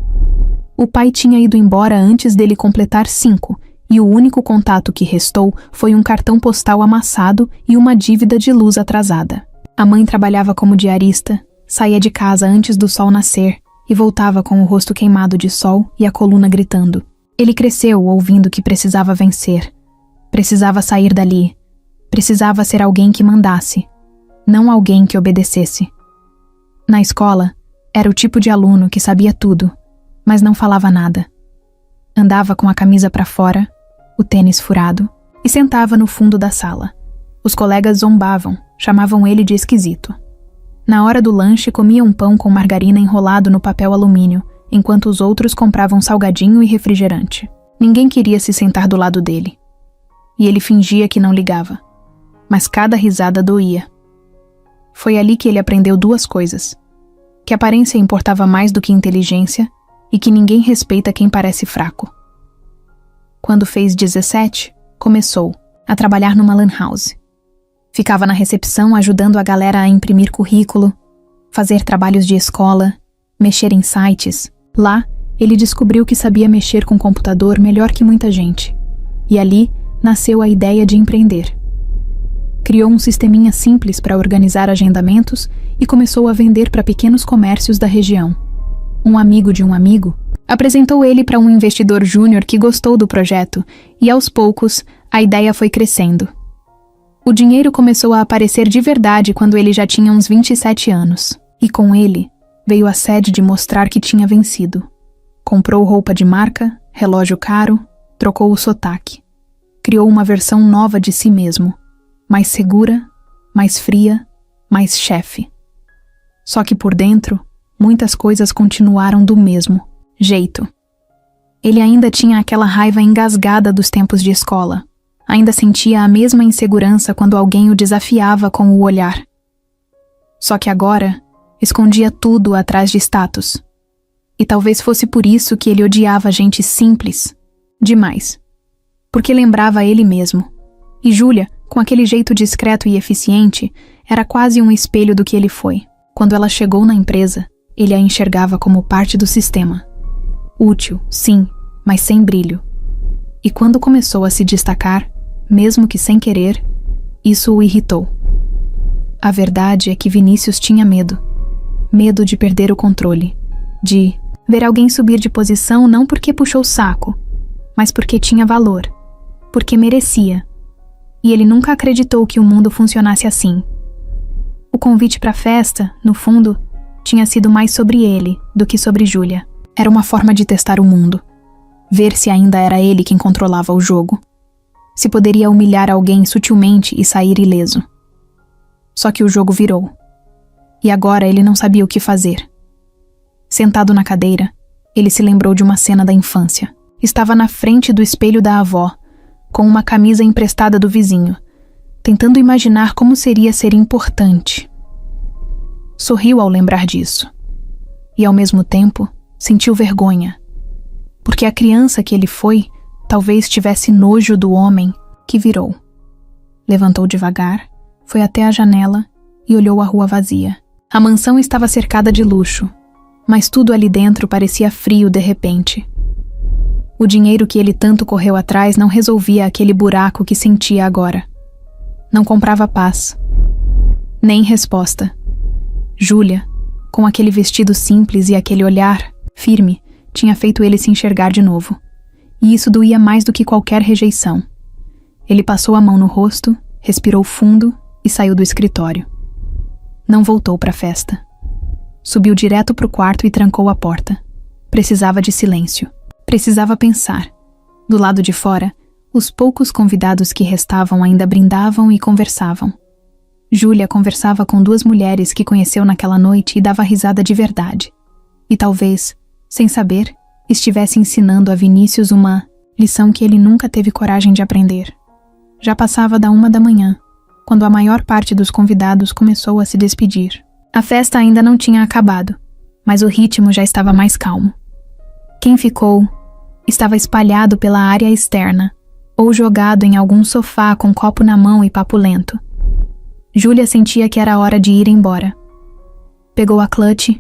S1: O pai tinha ido embora antes dele completar 5, e o único contato que restou foi um cartão postal amassado e uma dívida de luz atrasada. A mãe trabalhava como diarista, saía de casa antes do sol nascer e voltava com o rosto queimado de sol e a coluna gritando. Ele cresceu ouvindo que precisava vencer, precisava sair dali, precisava ser alguém que mandasse, não alguém que obedecesse. Na escola, era o tipo de aluno que sabia tudo, mas não falava nada. Andava com a camisa para fora, o tênis furado, e sentava no fundo da sala. Os colegas zombavam, chamavam ele de esquisito. Na hora do lanche, comia um pão com margarina enrolado no papel alumínio, enquanto os outros compravam salgadinho e refrigerante. Ninguém queria se sentar do lado dele. E ele fingia que não ligava. Mas cada risada doía. Foi ali que ele aprendeu 2 coisas: que aparência importava mais do que inteligência e que ninguém respeita quem parece fraco. Quando fez 17, começou a trabalhar numa lan house. Ficava na recepção ajudando a galera a imprimir currículo, fazer trabalhos de escola, mexer em sites. Lá, ele descobriu que sabia mexer com computador melhor que muita gente. E ali nasceu a ideia de empreender. Criou um sisteminha simples para organizar agendamentos e começou a vender para pequenos comércios da região. Um amigo de um amigo apresentou ele para um investidor júnior que gostou do projeto e, aos poucos, a ideia foi crescendo. O dinheiro começou a aparecer de verdade quando ele já tinha uns 27 anos. E com ele, veio a sede de mostrar que tinha vencido. Comprou roupa de marca, relógio caro, trocou o sotaque. Criou uma versão nova de si mesmo. Mais segura, mais fria, mais chefe. Só que por dentro, muitas coisas continuaram do mesmo jeito. Ele ainda tinha aquela raiva engasgada dos tempos de escola. Ainda sentia a mesma insegurança quando alguém o desafiava com o olhar. Só que agora, escondia tudo atrás de status. E talvez fosse por isso que ele odiava gente simples, demais. Porque lembrava ele mesmo. E Júlia, com aquele jeito discreto e eficiente, era quase um espelho do que ele foi. Quando ela chegou na empresa, ele a enxergava como parte do sistema. Útil, sim, mas sem brilho. E quando começou a se destacar, mesmo que sem querer, isso o irritou. A verdade é que Vinícius tinha medo. Medo de perder o controle. De ver alguém subir de posição não porque puxou o saco, mas porque tinha valor. Porque merecia. E ele nunca acreditou que o mundo funcionasse assim. O convite para a festa, no fundo, tinha sido mais sobre ele do que sobre Júlia. Era uma forma de testar o mundo. Ver se ainda era ele quem controlava o jogo. Se poderia humilhar alguém sutilmente e sair ileso. Só que o jogo virou. E agora ele não sabia o que fazer. Sentado na cadeira, ele se lembrou de uma cena da infância. Estava na frente do espelho da avó, com uma camisa emprestada do vizinho, tentando imaginar como seria ser importante. Sorriu ao lembrar disso. E ao mesmo tempo, sentiu vergonha. Porque a criança que ele foi, talvez tivesse nojo do homem que virou. Levantou devagar, foi até a janela e olhou a rua vazia. A mansão estava cercada de luxo, mas tudo ali dentro parecia frio de repente. O dinheiro que ele tanto correu atrás não resolvia aquele buraco que sentia agora. Não comprava paz. Nem resposta. Júlia, com aquele vestido simples e aquele olhar firme, tinha feito ele se enxergar de novo. E isso doía mais do que qualquer rejeição. Ele passou a mão no rosto, respirou fundo e saiu do escritório. Não voltou para a festa. subiu direto para o quarto e trancou a porta. Precisava de silêncio. Precisava pensar. Do lado de fora, os poucos convidados que restavam ainda brindavam e conversavam. Júlia conversava com duas mulheres que conheceu naquela noite e dava risada de verdade. E talvez, sem saber, estivesse ensinando a Vinícius uma lição que ele nunca teve coragem de aprender. Já passava da 1 da manhã, quando a maior parte dos convidados começou a se despedir. A festa ainda não tinha acabado, mas o ritmo já estava mais calmo. Quem ficou estava espalhado pela área externa, ou jogado em algum sofá com copo na mão e papo lento. Júlia sentia que era hora de ir embora. Pegou a clutch,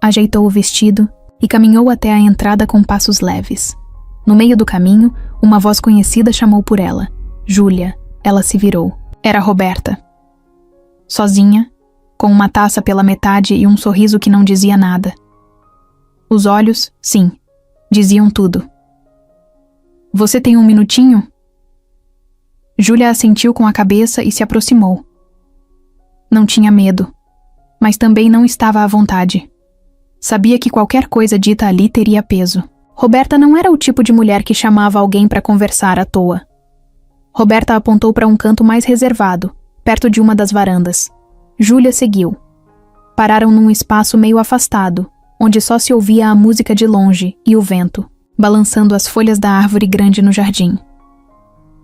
S1: ajeitou o vestido e caminhou até a entrada com passos leves. No meio do caminho, uma voz conhecida chamou por ela. Júlia. Ela se virou. Era Roberta. Sozinha, com uma taça pela metade e um sorriso que não dizia nada. Os olhos, sim, diziam tudo. Você tem um minutinho? Júlia assentiu com a cabeça e se aproximou. Não tinha medo, mas também não estava à vontade. Sabia que qualquer coisa dita ali teria peso. Roberta não era o tipo de mulher que chamava alguém para conversar à toa. Roberta apontou para um canto mais reservado, perto de uma das varandas. Júlia seguiu. Pararam num espaço meio afastado, onde só se ouvia a música de longe e o vento, balançando as folhas da árvore grande no jardim.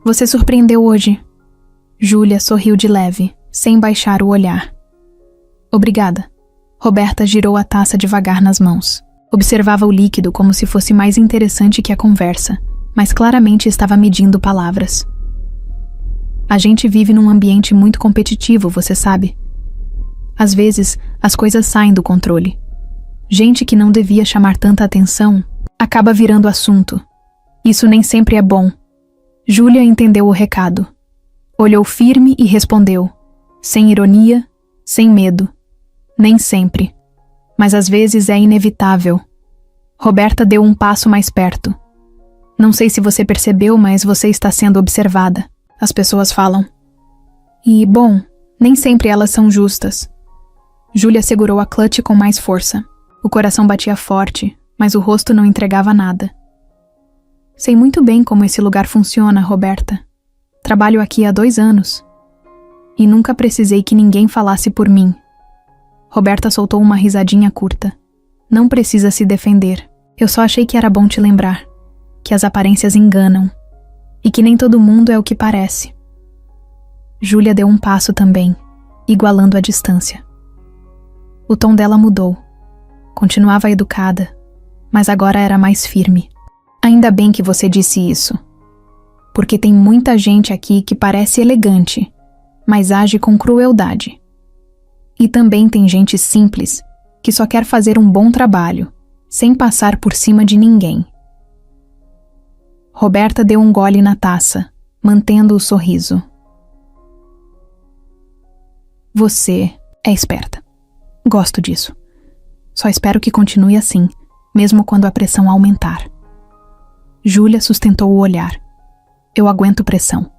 S1: Você surpreendeu hoje. Júlia sorriu de leve, sem baixar o olhar. Obrigada. Roberta girou a taça devagar nas mãos. Observava o líquido como se fosse mais interessante que a conversa, mas claramente estava medindo palavras. A gente vive num ambiente muito competitivo, você sabe. Às vezes, as coisas saem do controle. Gente que não devia chamar tanta atenção acaba virando assunto. Isso nem sempre é bom. Júlia entendeu o recado. Olhou firme e respondeu, sem ironia, sem medo. Nem sempre. Mas às vezes é inevitável. Roberta deu um passo mais perto. Não sei se você percebeu, mas você está sendo observada. As pessoas falam. E, bom, nem sempre elas são justas. Júlia segurou a clutch com mais força. O coração batia forte, mas o rosto não entregava nada. Sei muito bem como esse lugar funciona, Roberta. Trabalho aqui há 2 anos. E nunca precisei que ninguém falasse por mim. Roberta soltou uma risadinha curta. Não precisa se defender. Eu só achei que era bom te lembrar. Que as aparências enganam. E que nem todo mundo é o que parece. Júlia deu um passo também, igualando a distância. O tom dela mudou. Continuava educada, mas agora era mais firme. Ainda bem que você disse isso. Porque tem muita gente aqui que parece elegante, mas age com crueldade. E também tem gente simples, que só quer fazer um bom trabalho, sem passar por cima de ninguém. Roberta deu um gole na taça, mantendo o sorriso. Você é esperta. Gosto disso. Só espero que continue assim, mesmo quando a pressão aumentar. Júlia sustentou o olhar. Eu aguento pressão.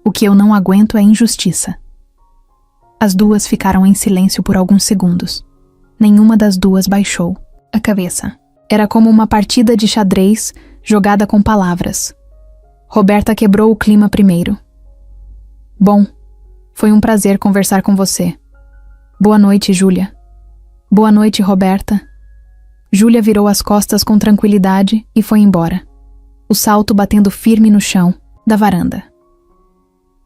S1: O que eu não aguento é injustiça. As duas ficaram em silêncio por alguns segundos. Nenhuma das duas baixou a cabeça. Era como uma partida de xadrez jogada com palavras. Roberta quebrou o clima primeiro. Bom, foi um prazer conversar com você. Boa noite, Júlia. Boa noite, Roberta. Júlia virou as costas com tranquilidade e foi embora. O salto batendo firme no chão da varanda.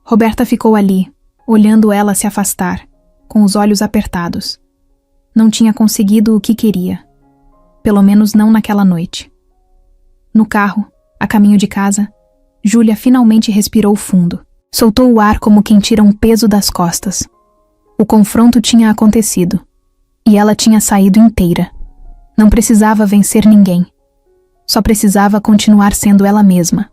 S1: Roberta ficou ali, olhando ela se afastar, com os olhos apertados. Não tinha conseguido o que queria. Pelo menos não naquela noite. No carro, a caminho de casa, Júlia finalmente respirou fundo. Soltou o ar como quem tira um peso das costas. O confronto tinha acontecido. E ela tinha saído inteira. Não precisava vencer ninguém. Só precisava continuar sendo ela mesma.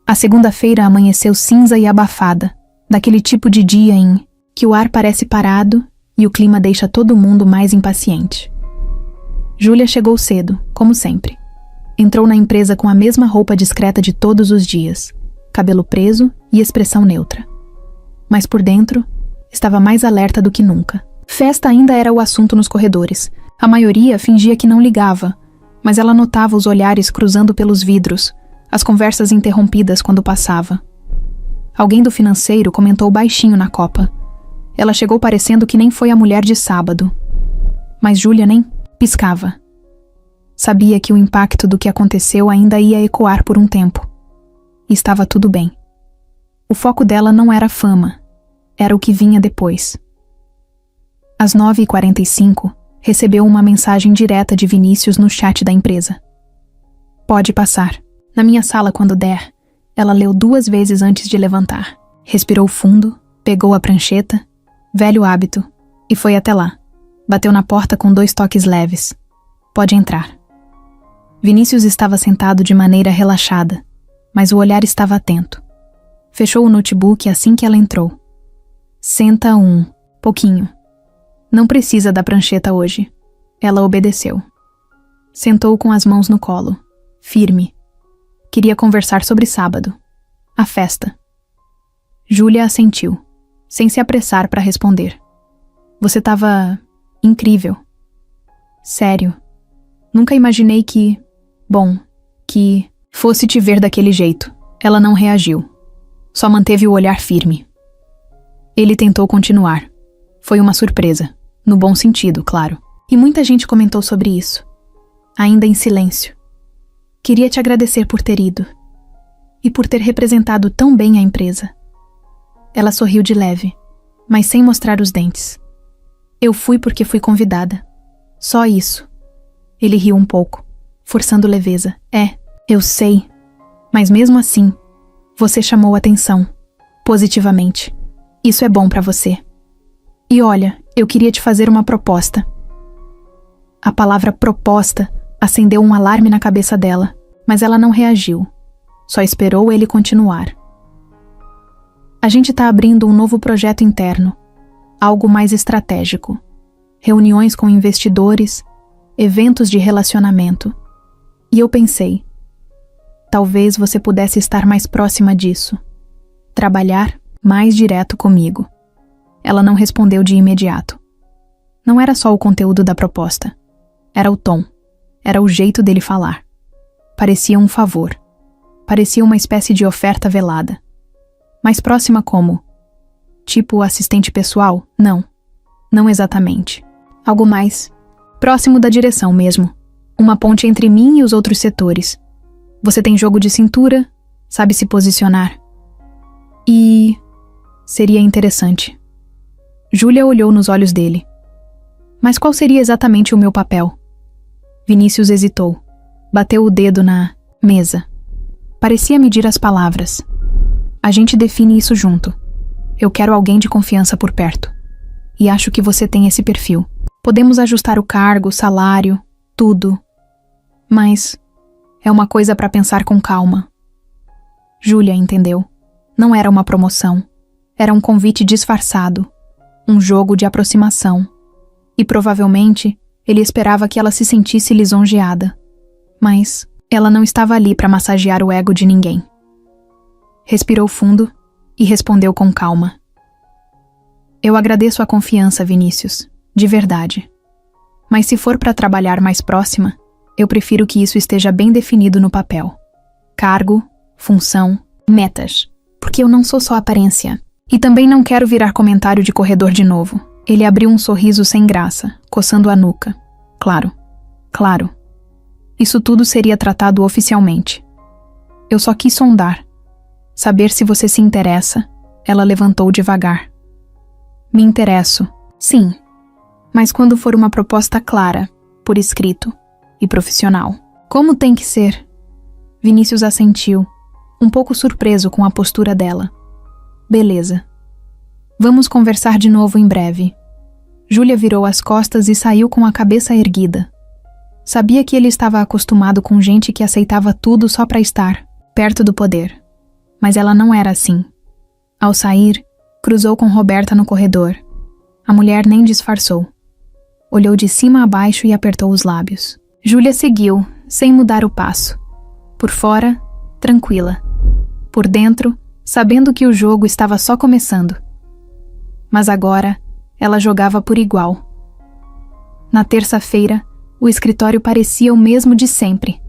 S1: A segunda-feira amanheceu cinza e abafada, daquele tipo de dia em que o ar parece parado e o clima deixa todo mundo mais impaciente. Júlia chegou cedo, como sempre. Entrou na empresa com a mesma roupa discreta de todos os dias, cabelo preso e expressão neutra. Mas por dentro, estava mais alerta do que nunca. Festa ainda era o assunto nos corredores. A maioria fingia que não ligava, mas ela notava os olhares cruzando pelos vidros, as conversas interrompidas quando passava. Alguém do financeiro comentou baixinho na copa. Ela chegou parecendo que nem foi a mulher de sábado. Mas Júlia nem piscava. Sabia que o impacto do que aconteceu ainda ia ecoar por um tempo. E estava tudo bem. O foco dela não era a fama, era o que vinha depois. Às 9h45, recebeu uma mensagem direta de Vinícius no chat da empresa. Pode passar. Na minha sala quando der. Ela leu 2 vezes antes de levantar. Respirou fundo, pegou a prancheta, velho hábito, e foi até lá. Bateu na porta com 2 toques leves. Pode entrar. Vinícius estava sentado de maneira relaxada, mas o olhar estava atento. Fechou o notebook assim que ela entrou. Senta pouquinho. Não precisa da prancheta hoje. Ela obedeceu. Sentou com as mãos no colo, firme. Queria conversar sobre sábado. A festa. Júlia assentiu, sem se apressar para responder. Você estava incrível. Sério. Nunca imaginei que fosse te ver daquele jeito. Ela não reagiu. Só manteve o olhar firme. Ele tentou continuar. Foi uma surpresa. No bom sentido, claro. E muita gente comentou sobre isso. Ainda em silêncio. Queria te agradecer por ter ido. E por ter representado tão bem a empresa. Ela sorriu de leve, mas sem mostrar os dentes. Eu fui porque fui convidada. Só isso. Ele riu um pouco, forçando leveza. Eu sei. Mas mesmo assim, você chamou atenção. Positivamente. Isso é bom pra você. E olha, eu queria te fazer uma proposta. A palavra proposta acendeu um alarme na cabeça dela, mas ela não reagiu. Só esperou ele continuar. A gente tá abrindo um novo projeto interno. Algo mais estratégico. Reuniões com investidores, eventos de relacionamento. E eu pensei, talvez você pudesse estar mais próxima disso. Trabalhar mais direto comigo. Ela não respondeu de imediato. Não era só o conteúdo da proposta. Era o tom. Era o jeito dele falar. Parecia um favor. Parecia uma espécie de oferta velada. Mais próxima como? Tipo assistente pessoal? Não. Não exatamente. Algo mais próximo da direção mesmo. Uma ponte entre mim e os outros setores. Você tem jogo de cintura, sabe se posicionar. E seria interessante. Júlia olhou nos olhos dele. Mas qual seria exatamente o meu papel? Vinícius hesitou. Bateu o dedo na mesa. Parecia medir as palavras. A gente define isso junto. Eu quero alguém de confiança por perto. E acho que você tem esse perfil. Podemos ajustar o cargo, o salário, tudo. Mas é uma coisa para pensar com calma. Júlia entendeu. Não era uma promoção. Era um convite disfarçado. Um jogo de aproximação. E provavelmente ele esperava que ela se sentisse lisonjeada. Mas ela não estava ali para massagear o ego de ninguém. Respirou fundo e respondeu com calma. Eu agradeço a confiança, Vinícius, de verdade. Mas se for para trabalhar mais próxima, eu prefiro que isso esteja bem definido no papel. Cargo, função, metas. Porque eu não sou só aparência. E também não quero virar comentário de corredor de novo. Ele abriu um sorriso sem graça, coçando a nuca. Claro. Isso tudo seria tratado oficialmente. Eu só quis sondar. Saber se você se interessa. Ela levantou devagar. Me interesso, sim. Mas quando for uma proposta clara, por escrito e profissional. Como tem que ser? Vinícius assentiu, um pouco surpreso com a postura dela. Beleza. Vamos conversar de novo em breve. Júlia virou as costas e saiu com a cabeça erguida. Sabia que ele estava acostumado com gente que aceitava tudo só para estar perto do poder. Mas ela não era assim. Ao sair, cruzou com Roberta no corredor. A mulher nem disfarçou. Olhou de cima a baixo e apertou os lábios. Júlia seguiu, sem mudar o passo. Por fora, tranquila. Por dentro, sabendo que o jogo estava só começando. Mas agora, ela jogava por igual. Na terça-feira, o escritório parecia o mesmo de sempre.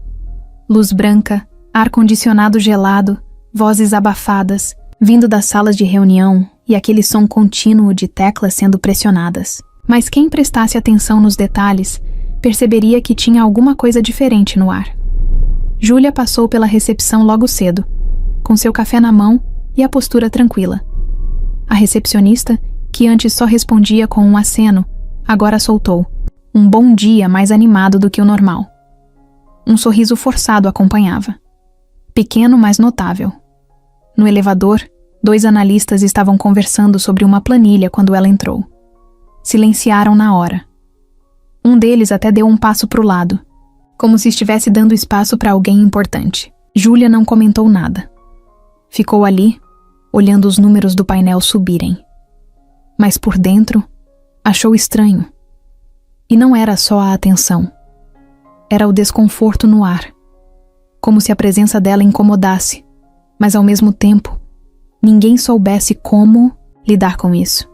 S1: Luz branca, ar-condicionado gelado, vozes abafadas, vindo das salas de reunião e aquele som contínuo de teclas sendo pressionadas. Mas quem prestasse atenção nos detalhes perceberia que tinha alguma coisa diferente no ar. Júlia passou pela recepção logo cedo, com seu café na mão e a postura tranquila. A recepcionista, que antes só respondia com um aceno, agora soltou um bom dia mais animado do que o normal. Um sorriso forçado acompanhava. Pequeno, mas notável. No elevador, 2 analistas estavam conversando sobre uma planilha quando ela entrou. Silenciaram na hora. Um deles até deu um passo para o lado, como se estivesse dando espaço para alguém importante. Júlia não comentou nada. Ficou ali, olhando os números do painel subirem. Mas por dentro, achou estranho. E não era só a atenção. Era o desconforto no ar. Como se a presença dela incomodasse, mas ao mesmo tempo, ninguém soubesse como lidar com isso.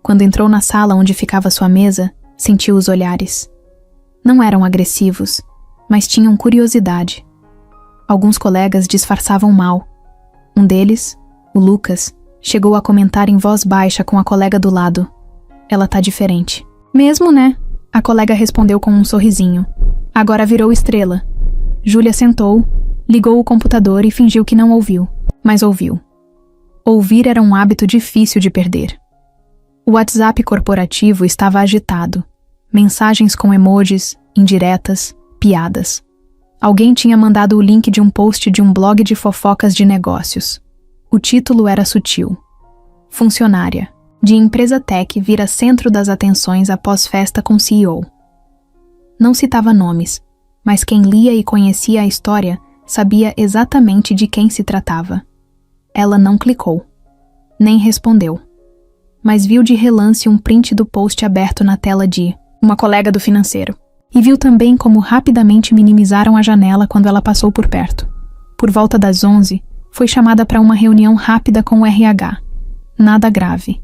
S1: Quando entrou na sala onde ficava sua mesa, sentiu os olhares. Não eram agressivos, mas tinham curiosidade. Alguns colegas disfarçavam mal. Um deles, o Lucas, chegou a comentar em voz baixa com a colega do lado. Ela tá diferente. Mesmo, né? A colega respondeu com um sorrisinho. Agora virou estrela. Júlia sentou, ligou o computador e fingiu que não ouviu. Mas ouviu. Ouvir era um hábito difícil de perder. O WhatsApp corporativo estava agitado. Mensagens com emojis, indiretas, piadas. Alguém tinha mandado o link de um post de um blog de fofocas de negócios. O título era sutil. Funcionária de empresa tech vira centro das atenções após festa com CEO. Não citava nomes, mas quem lia e conhecia a história sabia exatamente de quem se tratava. Ela não clicou, nem respondeu, mas viu de relance um print do post aberto na tela de uma colega do financeiro. E viu também como rapidamente minimizaram a janela quando ela passou por perto. Por volta das 11, foi chamada para uma reunião rápida com o RH. Nada grave.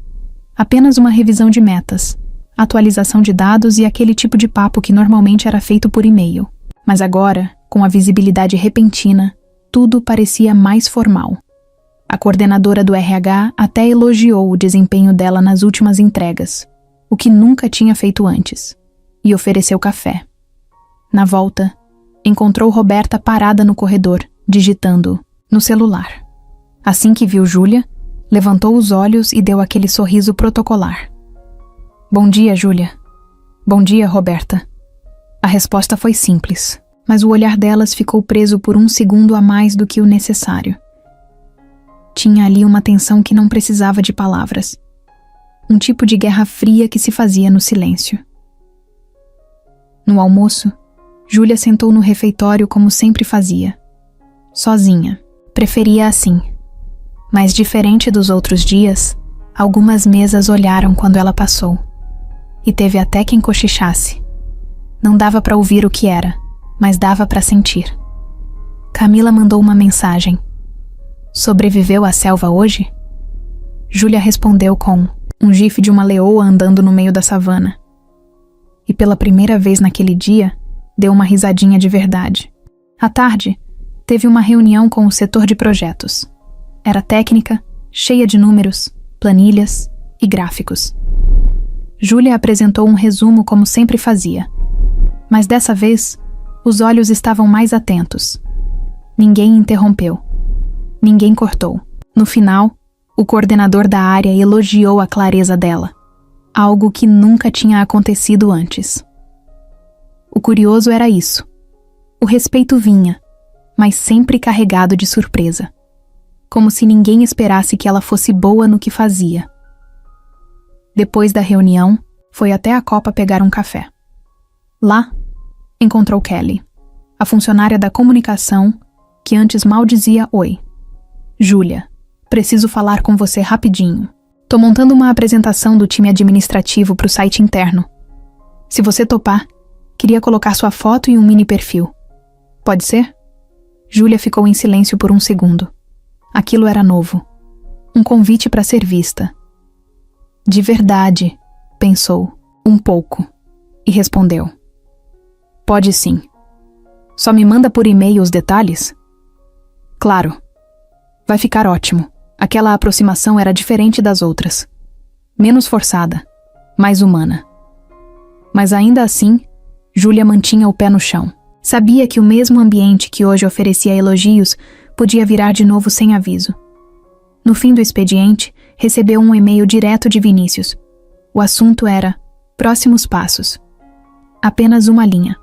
S1: Apenas uma revisão de metas, atualização de dados e aquele tipo de papo que normalmente era feito por e-mail. Mas agora, com a visibilidade repentina, tudo parecia mais formal. A coordenadora do RH até elogiou o desempenho dela nas últimas entregas, o que nunca tinha feito antes, e ofereceu café. Na volta, encontrou Roberta parada no corredor, digitando no celular. Assim que viu Júlia, levantou os olhos e deu aquele sorriso protocolar. Bom dia, Júlia. Bom dia, Roberta. A resposta foi simples, mas o olhar delas ficou preso por um segundo a mais do que o necessário. Tinha ali uma tensão que não precisava de palavras. Um tipo de guerra fria que se fazia no silêncio. No almoço, Júlia sentou no refeitório como sempre fazia. Sozinha. Preferia assim. Mas diferente dos outros dias, algumas mesas olharam quando ela passou. E teve até quem cochichasse. Não dava para ouvir o que era, mas dava para sentir. Camila mandou uma mensagem. Sobreviveu à selva hoje? Júlia respondeu com um gif de uma leoa andando no meio da savana. E pela primeira vez naquele dia, deu uma risadinha de verdade. À tarde, teve uma reunião com o setor de projetos. Era técnica, cheia de números, planilhas e gráficos. Júlia apresentou um resumo como sempre fazia. Mas dessa vez, os olhos estavam mais atentos. Ninguém interrompeu. Ninguém cortou. No final, o coordenador da área elogiou a clareza dela. Algo que nunca tinha acontecido antes. O curioso era isso. O respeito vinha, mas sempre carregado de surpresa. Como se ninguém esperasse que ela fosse boa no que fazia. Depois da reunião, foi até a copa pegar um café. Lá, encontrou Kelly, a funcionária da comunicação, que antes mal dizia oi. Júlia, preciso falar com você rapidinho. Tô montando uma apresentação do time administrativo para o site interno. Se você topar, queria colocar sua foto e um mini perfil. Pode ser? Júlia ficou em silêncio por um segundo. Aquilo era novo. Um convite para ser vista. De verdade, Pensou, um pouco, e respondeu: pode sim. Só me manda por e-mail os detalhes? Claro. Vai ficar ótimo. Aquela aproximação era diferente das outras. Menos forçada, mais humana. Mas ainda assim, Júlia mantinha o pé no chão. Sabia que o mesmo ambiente que hoje oferecia elogios podia virar de novo sem aviso. No fim do expediente, recebeu um e-mail direto de Vinícius. O assunto era próximos passos. Apenas uma linha.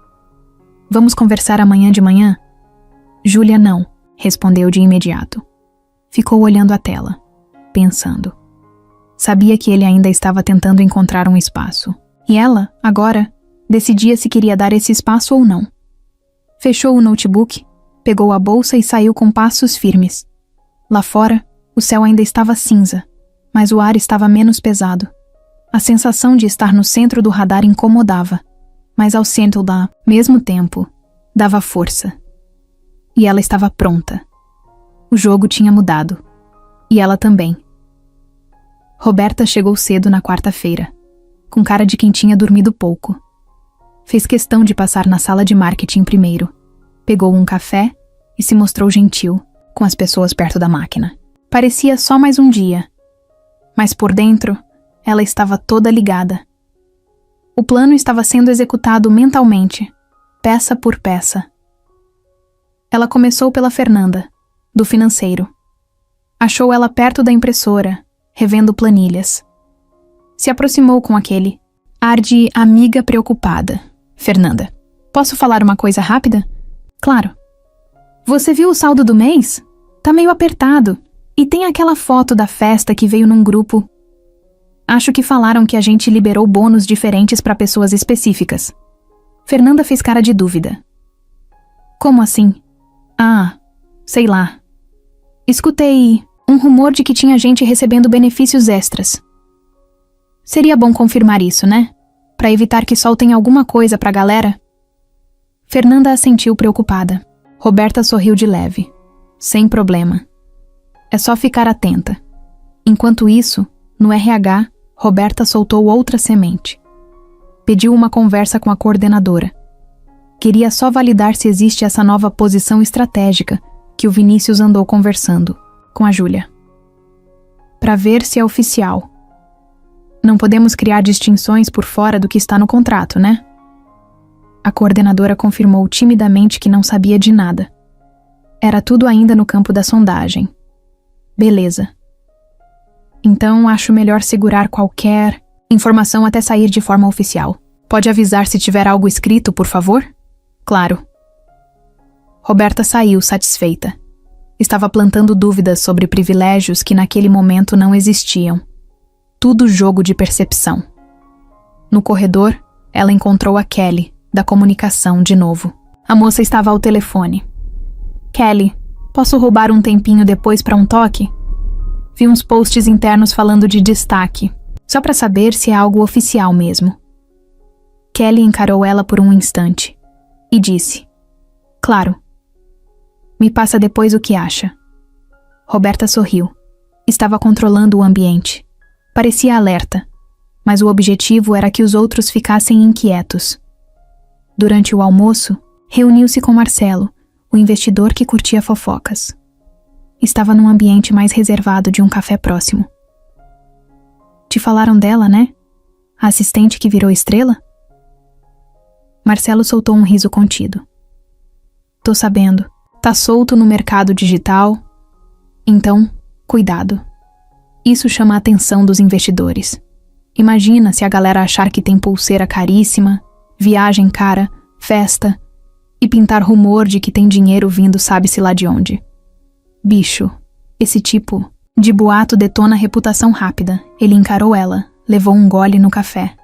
S1: Vamos conversar amanhã de manhã? Júlia não, respondeu de imediato. Ficou olhando a tela, pensando. Sabia que ele ainda estava tentando encontrar um espaço. E ela, agora, decidia se queria dar esse espaço ou não. Fechou o notebook, pegou a bolsa e saiu com passos firmes. Lá fora, o céu ainda estava cinza, mas o ar estava menos pesado. A sensação de estar no centro do radar incomodava, mas ao mesmo tempo, dava força. E ela estava pronta. O jogo tinha mudado. E ela também. Roberta chegou cedo na quarta-feira, com cara de quem tinha dormido pouco. Fez questão de passar na sala de marketing primeiro. Pegou um café e se mostrou gentil com as pessoas perto da máquina. Parecia só mais um dia. Mas por dentro, ela estava toda ligada. O plano estava sendo executado mentalmente, peça por peça. Ela começou pela Fernanda, do financeiro. Achou ela perto da impressora, revendo planilhas. Se aproximou com aquele ar de amiga preocupada. Fernanda, posso falar uma coisa rápida? Claro. Você viu o saldo do mês? Tá meio apertado. E tem aquela foto da festa que veio num grupo. Acho que falaram que a gente liberou bônus diferentes para pessoas específicas. Fernanda fez cara de dúvida. Como assim? Ah, sei lá. Escutei um rumor de que tinha gente recebendo benefícios extras. Seria bom confirmar isso, né? Para evitar que soltem alguma coisa pra galera. Fernanda assentiu preocupada. Roberta sorriu de leve. Sem problema. É só ficar atenta. Enquanto isso, no RH, Roberta soltou outra semente. Pediu uma conversa com a coordenadora. Queria só validar se existe essa nova posição estratégica que o Vinícius andou conversando com a Júlia. Para ver se é oficial. Não podemos criar distinções por fora do que está no contrato, né? A coordenadora confirmou timidamente que não sabia de nada. Era tudo ainda no campo da sondagem. Beleza. Então acho melhor segurar qualquer informação até sair de forma oficial. Pode avisar se tiver algo escrito, por favor? Claro. Roberta saiu satisfeita. Estava plantando dúvidas sobre privilégios que naquele momento não existiam. Tudo jogo de percepção. No corredor, ela encontrou a Kelly, da comunicação, de novo. A moça estava ao telefone. Kelly, posso roubar um tempinho depois para um toque? Vi uns posts internos falando de destaque, só para saber se é algo oficial mesmo. Kelly encarou ela por um instante e disse: Claro. Me passa depois o que acha. Roberta sorriu. Estava controlando o ambiente. Parecia alerta, mas o objetivo era que os outros ficassem inquietos. Durante o almoço, reuniu-se com Marcelo, o investidor que curtia fofocas. Estava num ambiente mais reservado de um café próximo. Te falaram dela, né? A assistente que virou estrela? Marcelo soltou um riso contido. Tô sabendo. Tá solto no mercado digital. Então, cuidado. Isso chama a atenção dos investidores. Imagina se a galera achar que tem pulseira caríssima, viagem cara, festa, e pintar rumor de que tem dinheiro vindo sabe-se lá de onde. Bicho, esse tipo de boato detona reputação rápida. Ele encarou ela, levou um gole no café.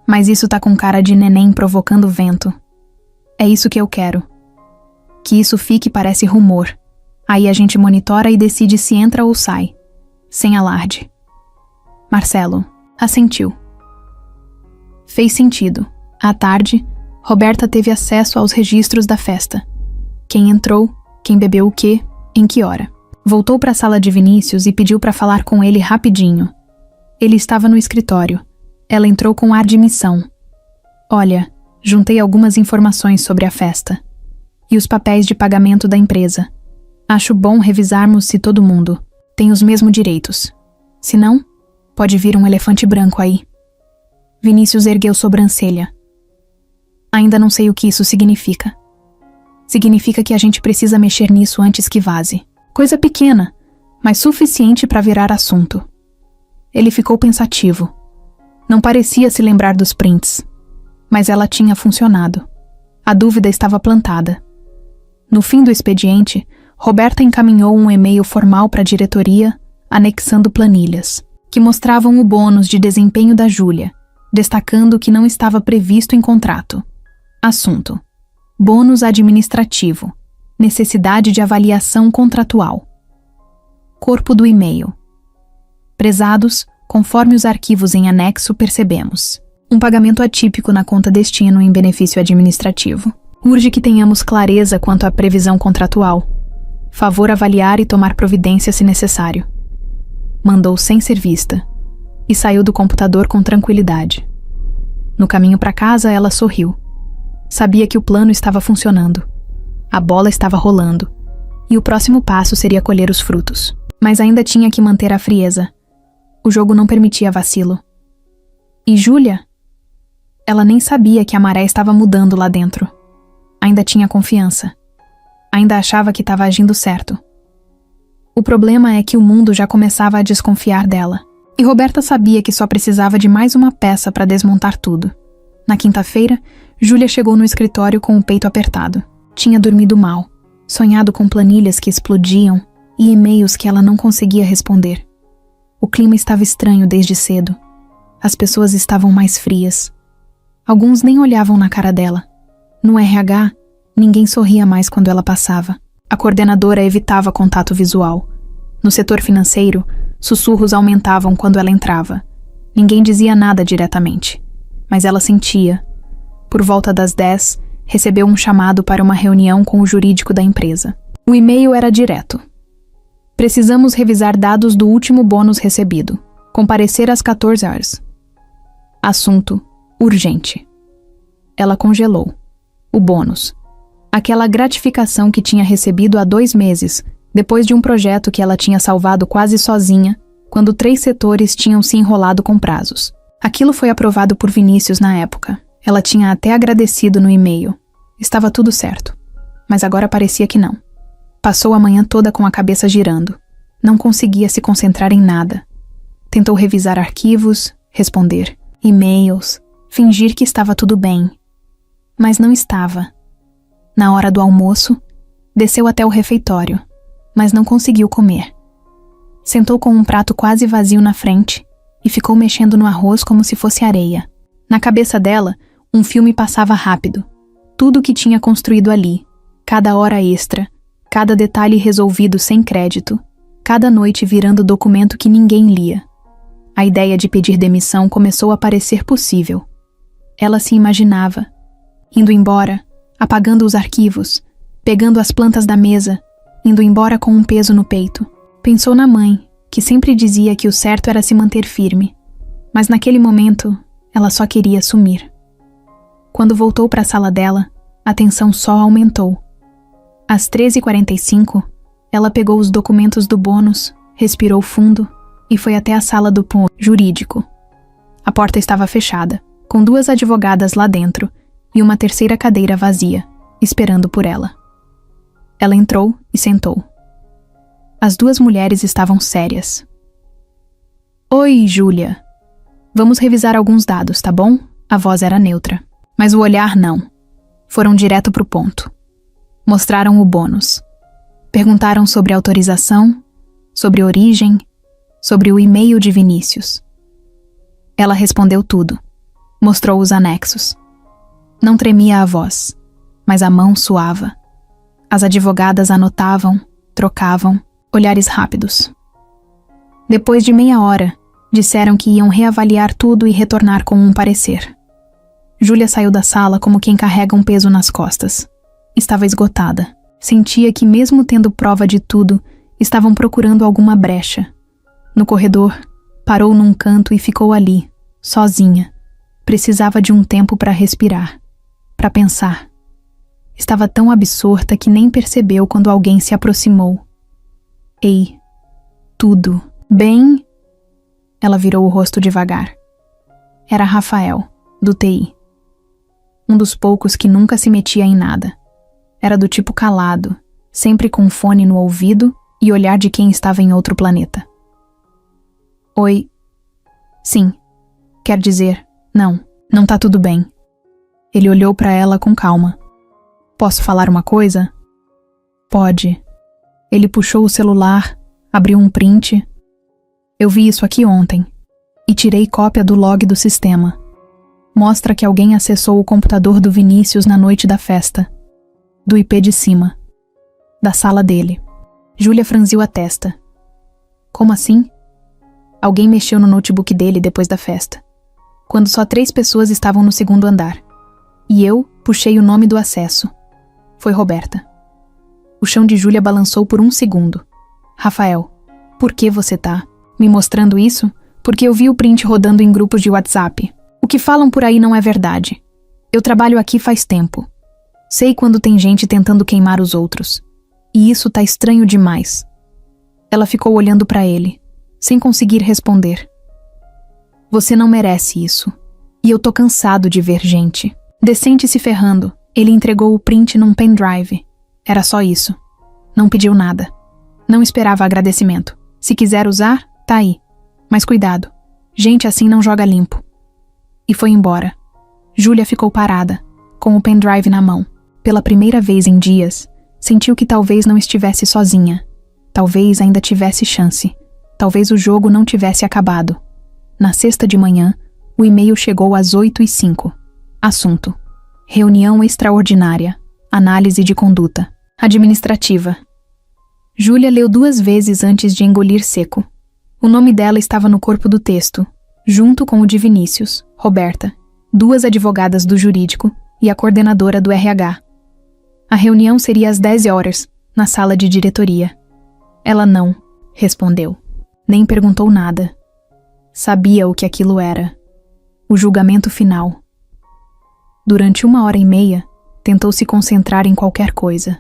S1: Mas isso tá com cara de neném provocando vento. É isso que eu quero. Que isso fique parece rumor. Aí a gente monitora e decide se entra ou sai. Sem alarde. Marcelo assentiu. Fez sentido. À tarde, Roberta teve acesso aos registros da festa. Quem entrou, quem bebeu o quê, em que hora. Voltou para a sala de Vinícius e pediu para falar com ele rapidinho. Ele estava no escritório, Ela entrou com ar de missão. Olha, juntei algumas informações sobre a festa. E os papéis de pagamento da empresa. Acho bom revisarmos se todo mundo tem os mesmos direitos. Se não, pode vir um elefante branco aí. Vinícius ergueu sobrancelha. Ainda não sei o que isso significa. Significa que a gente precisa mexer nisso antes que vaze. Coisa pequena, mas suficiente para virar assunto. Ele ficou pensativo. Não parecia se lembrar dos prints, mas ela tinha funcionado. A dúvida estava plantada. No fim do expediente, Roberta encaminhou um e-mail formal para a diretoria, anexando planilhas, que mostravam o bônus de desempenho da Júlia, destacando que não estava previsto em contrato. Assunto: bônus administrativo, necessidade de avaliação contratual. Corpo do e-mail: prezados, conforme os arquivos em anexo percebemos, um pagamento atípico na conta destino em benefício administrativo. Urge que tenhamos clareza quanto à previsão contratual. Favor avaliar e tomar providência se necessário. Mandou sem ser vista e saiu do computador com tranquilidade. No caminho para casa, ela sorriu. Sabia que o plano estava funcionando. A bola estava rolando e o próximo passo seria colher os frutos. Mas ainda tinha que manter a frieza. O jogo não permitia vacilo. E Júlia? Ela nem sabia que a maré estava mudando lá dentro. Ainda tinha confiança. Ainda achava que estava agindo certo. O problema é que o mundo já começava a desconfiar dela. E Roberta sabia que só precisava de mais uma peça para desmontar tudo. Na quinta-feira, Júlia chegou no escritório com o peito apertado. Tinha dormido mal, sonhado com planilhas que explodiam e e-mails que ela não conseguia responder. O clima estava estranho desde cedo. As pessoas estavam mais frias. Alguns nem olhavam na cara dela. No RH, ninguém sorria mais quando ela passava. A coordenadora evitava contato visual. No setor financeiro, sussurros aumentavam quando ela entrava. Ninguém dizia nada diretamente, mas ela sentia. Por volta das 10, recebeu um chamado para uma reunião com o jurídico da empresa. O e-mail era direto. Precisamos revisar dados do último bônus recebido. Comparecer às 14 horas. Assunto: urgente. Ela congelou. O bônus. Aquela gratificação que tinha recebido há 2 meses, depois de um projeto que ela tinha salvado quase sozinha, quando 3 setores tinham se enrolado com prazos. Aquilo foi aprovado por Vinícius na época. Ela tinha até agradecido no e-mail. Estava tudo certo. Mas agora parecia que não. Passou a manhã toda com a cabeça girando. Não conseguia se concentrar em nada. Tentou revisar arquivos, responder e-mails, fingir que estava tudo bem. Mas não estava. Na hora do almoço, desceu até o refeitório, mas não conseguiu comer. Sentou com um prato quase vazio na frente e ficou mexendo no arroz como se fosse areia. Na cabeça dela, um filme passava rápido. Tudo o que tinha construído ali, cada hora extra, cada detalhe resolvido sem crédito, cada noite virando documento que ninguém lia. A ideia de pedir demissão começou a parecer possível. Ela se imaginava, indo embora, apagando os arquivos, pegando as plantas da mesa, indo embora com um peso no peito. Pensou na mãe, que sempre dizia que o certo era se manter firme, mas naquele momento, ela só queria sumir. Quando voltou para a sala dela, a tensão só aumentou. Às 13h45, ela pegou os documentos do bônus, respirou fundo e foi até a sala do jurídico. A porta estava fechada, com 2 advogadas lá dentro e uma terceira cadeira vazia, esperando por ela. Ela entrou e sentou. As 2 mulheres estavam sérias. Oi, Júlia. Vamos revisar alguns dados, tá bom? A voz era neutra. Mas o olhar não. Foram direto pro ponto. Mostraram o bônus. Perguntaram sobre a autorização, sobre a origem, sobre o e-mail de Vinícius. Ela respondeu tudo. Mostrou os anexos. Não tremia a voz, mas a mão suava. As advogadas anotavam, trocavam, olhares rápidos. Depois de meia hora, disseram que iam reavaliar tudo e retornar com um parecer. Júlia saiu da sala como quem carrega um peso nas costas. Estava esgotada. Sentia que, mesmo tendo prova de tudo, estavam procurando alguma brecha. No corredor, parou num canto e ficou ali, sozinha. Precisava de um tempo para respirar, para pensar. Estava tão absorta que nem percebeu quando alguém se aproximou. Ei, tudo bem? Ela virou o rosto devagar. Era Rafael, do TI. Um dos poucos que nunca se metia em nada. Era do tipo calado, sempre com um fone no ouvido e olhar de quem estava em outro planeta. Oi. Sim. Quer dizer, não tá tudo bem. Ele olhou para ela com calma. Posso falar uma coisa? Pode. Ele puxou o celular, abriu um print. Eu vi isso aqui ontem e tirei cópia do log do sistema. Mostra que alguém acessou o computador do Vinícius na noite da festa. Do IP de cima. Da sala dele. Júlia franziu a testa. Como assim? Alguém mexeu no notebook dele depois da festa, quando só 3 pessoas estavam no segundo andar. E eu puxei o nome do acesso. Foi Roberta. O chão de Júlia balançou por um segundo. Rafael, por que você tá me mostrando isso? Porque eu vi o print rodando em grupos de WhatsApp. O que falam por aí não é verdade. Eu trabalho aqui faz tempo. Sei quando tem gente tentando queimar os outros. E isso tá estranho demais. Ela ficou olhando pra ele, sem conseguir responder. Você não merece isso. E eu tô cansado de ver gente decente se ferrando. Ele entregou o print num pendrive. Era só isso. Não pediu nada. Não esperava agradecimento. Se quiser usar, tá aí. Mas cuidado. Gente assim não joga limpo. E foi embora. Júlia ficou parada, com o pendrive na mão. Pela primeira vez em dias, sentiu que talvez não estivesse sozinha. Talvez ainda tivesse chance. Talvez o jogo não tivesse acabado. Na sexta de manhã, o e-mail chegou às 8h05. Assunto: reunião extraordinária. Análise de conduta administrativa. Júlia leu 2 vezes antes de engolir seco. O nome dela estava no corpo do texto, junto com o de Vinícius, Roberta, 2 advogadas do jurídico e a coordenadora do RH. A reunião seria às 10 horas, na sala de diretoria. Ela não respondeu, nem perguntou nada. Sabia o que aquilo era. O julgamento final. Durante 1h30, tentou se concentrar em qualquer coisa.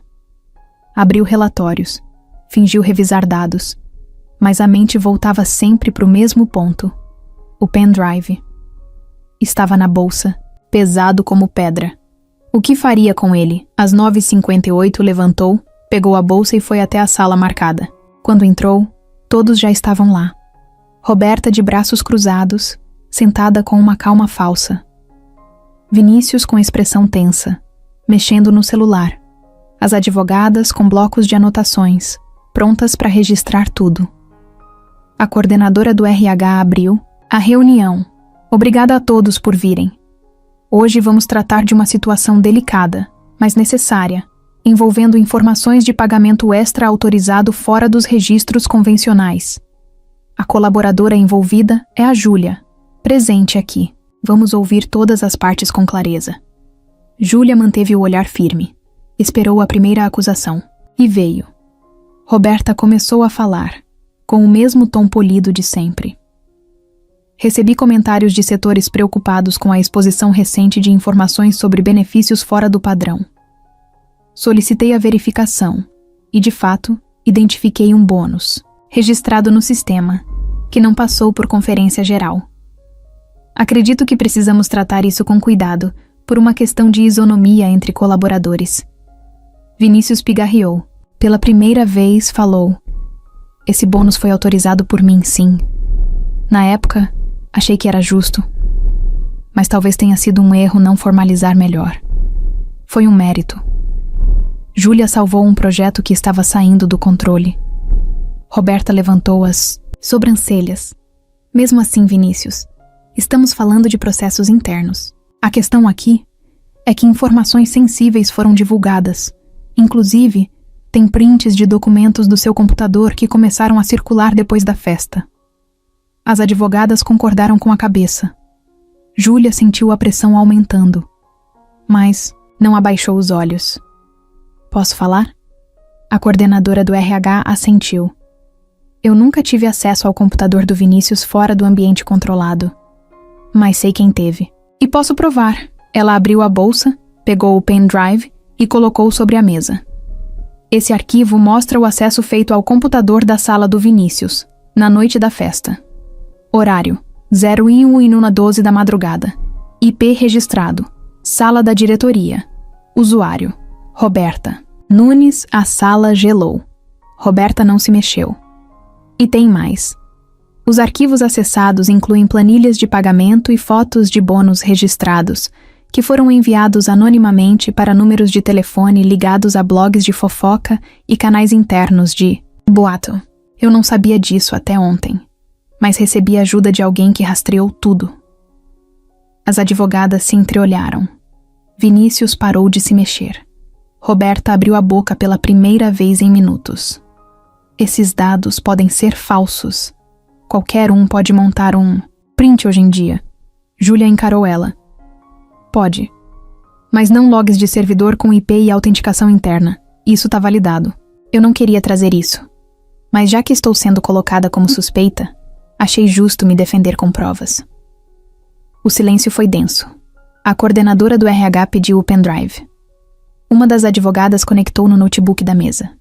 S1: Abriu relatórios, fingiu revisar dados, mas a mente voltava sempre para o mesmo ponto. O pendrive. Estava na bolsa, pesado como pedra. O que faria com ele? Às 9h58 levantou, pegou a bolsa e foi até a sala marcada. Quando entrou, todos já estavam lá. Roberta de braços cruzados, sentada com uma calma falsa. Vinícius com expressão tensa, mexendo no celular. As advogadas com blocos de anotações, prontas para registrar tudo. A coordenadora do RH abriu a reunião. Obrigada a todos por virem. Hoje vamos tratar de uma situação delicada, mas necessária, envolvendo informações de pagamento extra autorizado fora dos registros convencionais. A colaboradora envolvida é a Júlia, presente aqui. Vamos ouvir todas as partes com clareza. Júlia manteve o olhar firme. Esperou a primeira acusação. E veio. Roberta começou a falar, com o mesmo tom polido de sempre. Recebi comentários de setores preocupados com a exposição recente de informações sobre benefícios fora do padrão. Solicitei a verificação e, de fato, identifiquei um bônus, registrado no sistema, que não passou por conferência geral. Acredito que precisamos tratar isso com cuidado, por uma questão de isonomia entre colaboradores. Vinícius pigarreou. Pela primeira vez, falou: esse bônus foi autorizado por mim, sim. Na época, achei que era justo. Mas talvez tenha sido um erro não formalizar melhor. Foi um mérito. Júlia salvou um projeto que estava saindo do controle. Roberta levantou as sobrancelhas. Mesmo assim, Vinícius, estamos falando de processos internos. A questão aqui é que informações sensíveis foram divulgadas. Inclusive, tem prints de documentos do seu computador que começaram a circular depois da festa. As advogadas concordaram com a cabeça. Júlia sentiu a pressão aumentando, mas não abaixou os olhos. Posso falar? A coordenadora do RH assentiu. Eu nunca tive acesso ao computador do Vinícius fora do ambiente controlado. mas sei quem teve. E posso provar. Ela abriu a bolsa, pegou o pendrive e colocou sobre a mesa. Esse arquivo mostra o acesso feito ao computador da sala do Vinícius, na noite da festa. Horário: 01:12 da madrugada. IP registrado: Sala da diretoria. Usuário: Roberta. Nunes, a sala gelou. Roberta não se mexeu. E tem mais. Os arquivos acessados incluem planilhas de pagamento e fotos de bônus registrados, que foram enviados anonimamente para números de telefone ligados a blogs de fofoca e canais internos de boato. Eu não sabia disso até ontem, mas recebi ajuda de alguém que rastreou tudo. As advogadas se entreolharam. Vinícius parou de se mexer. Roberta abriu a boca pela primeira vez em minutos. Esses dados podem ser falsos. Qualquer um pode montar um print hoje em dia. Júlia encarou ela. Pode. Mas não logs de servidor com IP e autenticação interna. Isso tá validado. Eu não queria trazer isso. Mas já que estou sendo colocada como suspeita, achei justo me defender com provas. O silêncio foi denso. A coordenadora do RH pediu o pendrive. Uma das advogadas conectou no notebook da mesa.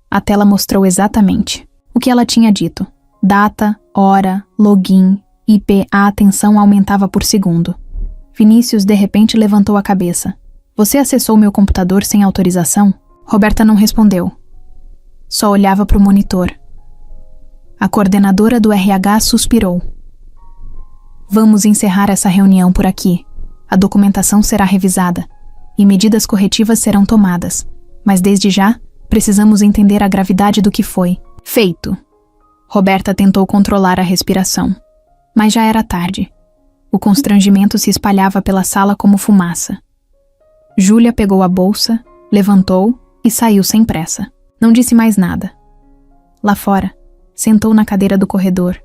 S1: A tela mostrou exatamente o que ela tinha dito. Data, hora, login, IP, a atenção aumentava por segundo. Vinícius de repente levantou a cabeça. Você acessou meu computador sem autorização? Roberta não respondeu. Só olhava para o monitor. A coordenadora do RH suspirou. Vamos encerrar essa reunião por aqui. A documentação será revisada e medidas corretivas serão tomadas. Mas desde já, precisamos entender a gravidade do que foi. Feito. Roberta tentou controlar a respiração, mas já era tarde. O constrangimento se espalhava pela sala como fumaça. Júlia pegou a bolsa, levantou e saiu sem pressa. Não disse mais nada. Lá fora, sentou na cadeira do corredor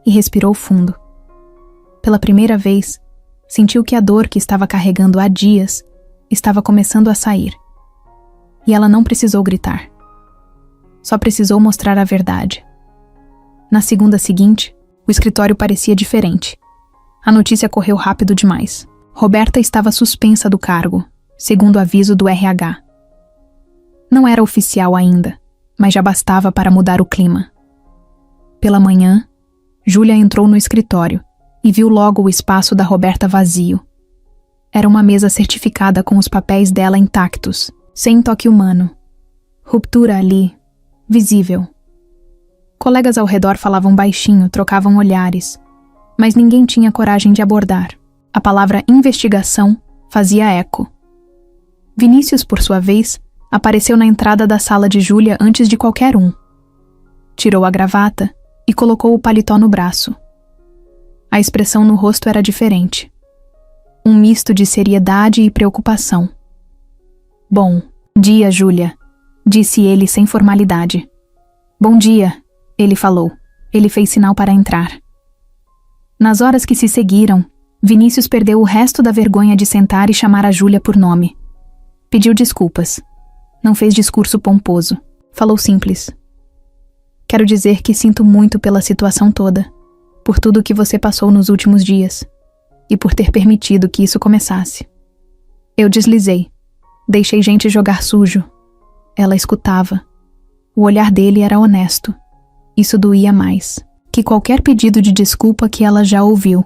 S1: e respirou fundo. Pela primeira vez, sentiu que a dor que estava carregando há dias estava começando a sair. E ela não precisou gritar. Só precisou mostrar a verdade. Na segunda seguinte, o escritório parecia diferente. A notícia correu rápido demais. Roberta estava suspensa do cargo, segundo aviso do RH. Não era oficial ainda, mas já bastava para mudar o clima. Pela manhã, Júlia entrou no escritório e viu logo o espaço da Roberta vazio. Era uma mesa certificada com os papéis dela intactos, sem toque humano. Ruptura ali, visível. Colegas ao redor falavam baixinho, trocavam olhares, mas ninguém tinha coragem de abordar. A palavra investigação fazia eco. Vinícius, por sua vez, apareceu na entrada da sala de Júlia antes de qualquer um. Tirou a gravata e colocou o paletó no braço. A expressão no rosto era diferente. Um misto de seriedade e preocupação. Bom dia, Júlia, disse ele sem formalidade. Bom dia, ele falou. Ele fez sinal para entrar. Nas horas que se seguiram, Vinícius perdeu o resto da vergonha de sentar e chamar a Júlia por nome. Pediu desculpas. Não fez discurso pomposo. Falou simples. Quero dizer que sinto muito pela situação toda, por tudo que você passou nos últimos dias, e por ter permitido que isso começasse. Eu deslizei. Deixei gente jogar sujo. Ela escutava. O olhar dele era honesto. Isso doía mais que qualquer pedido de desculpa que ela já ouviu.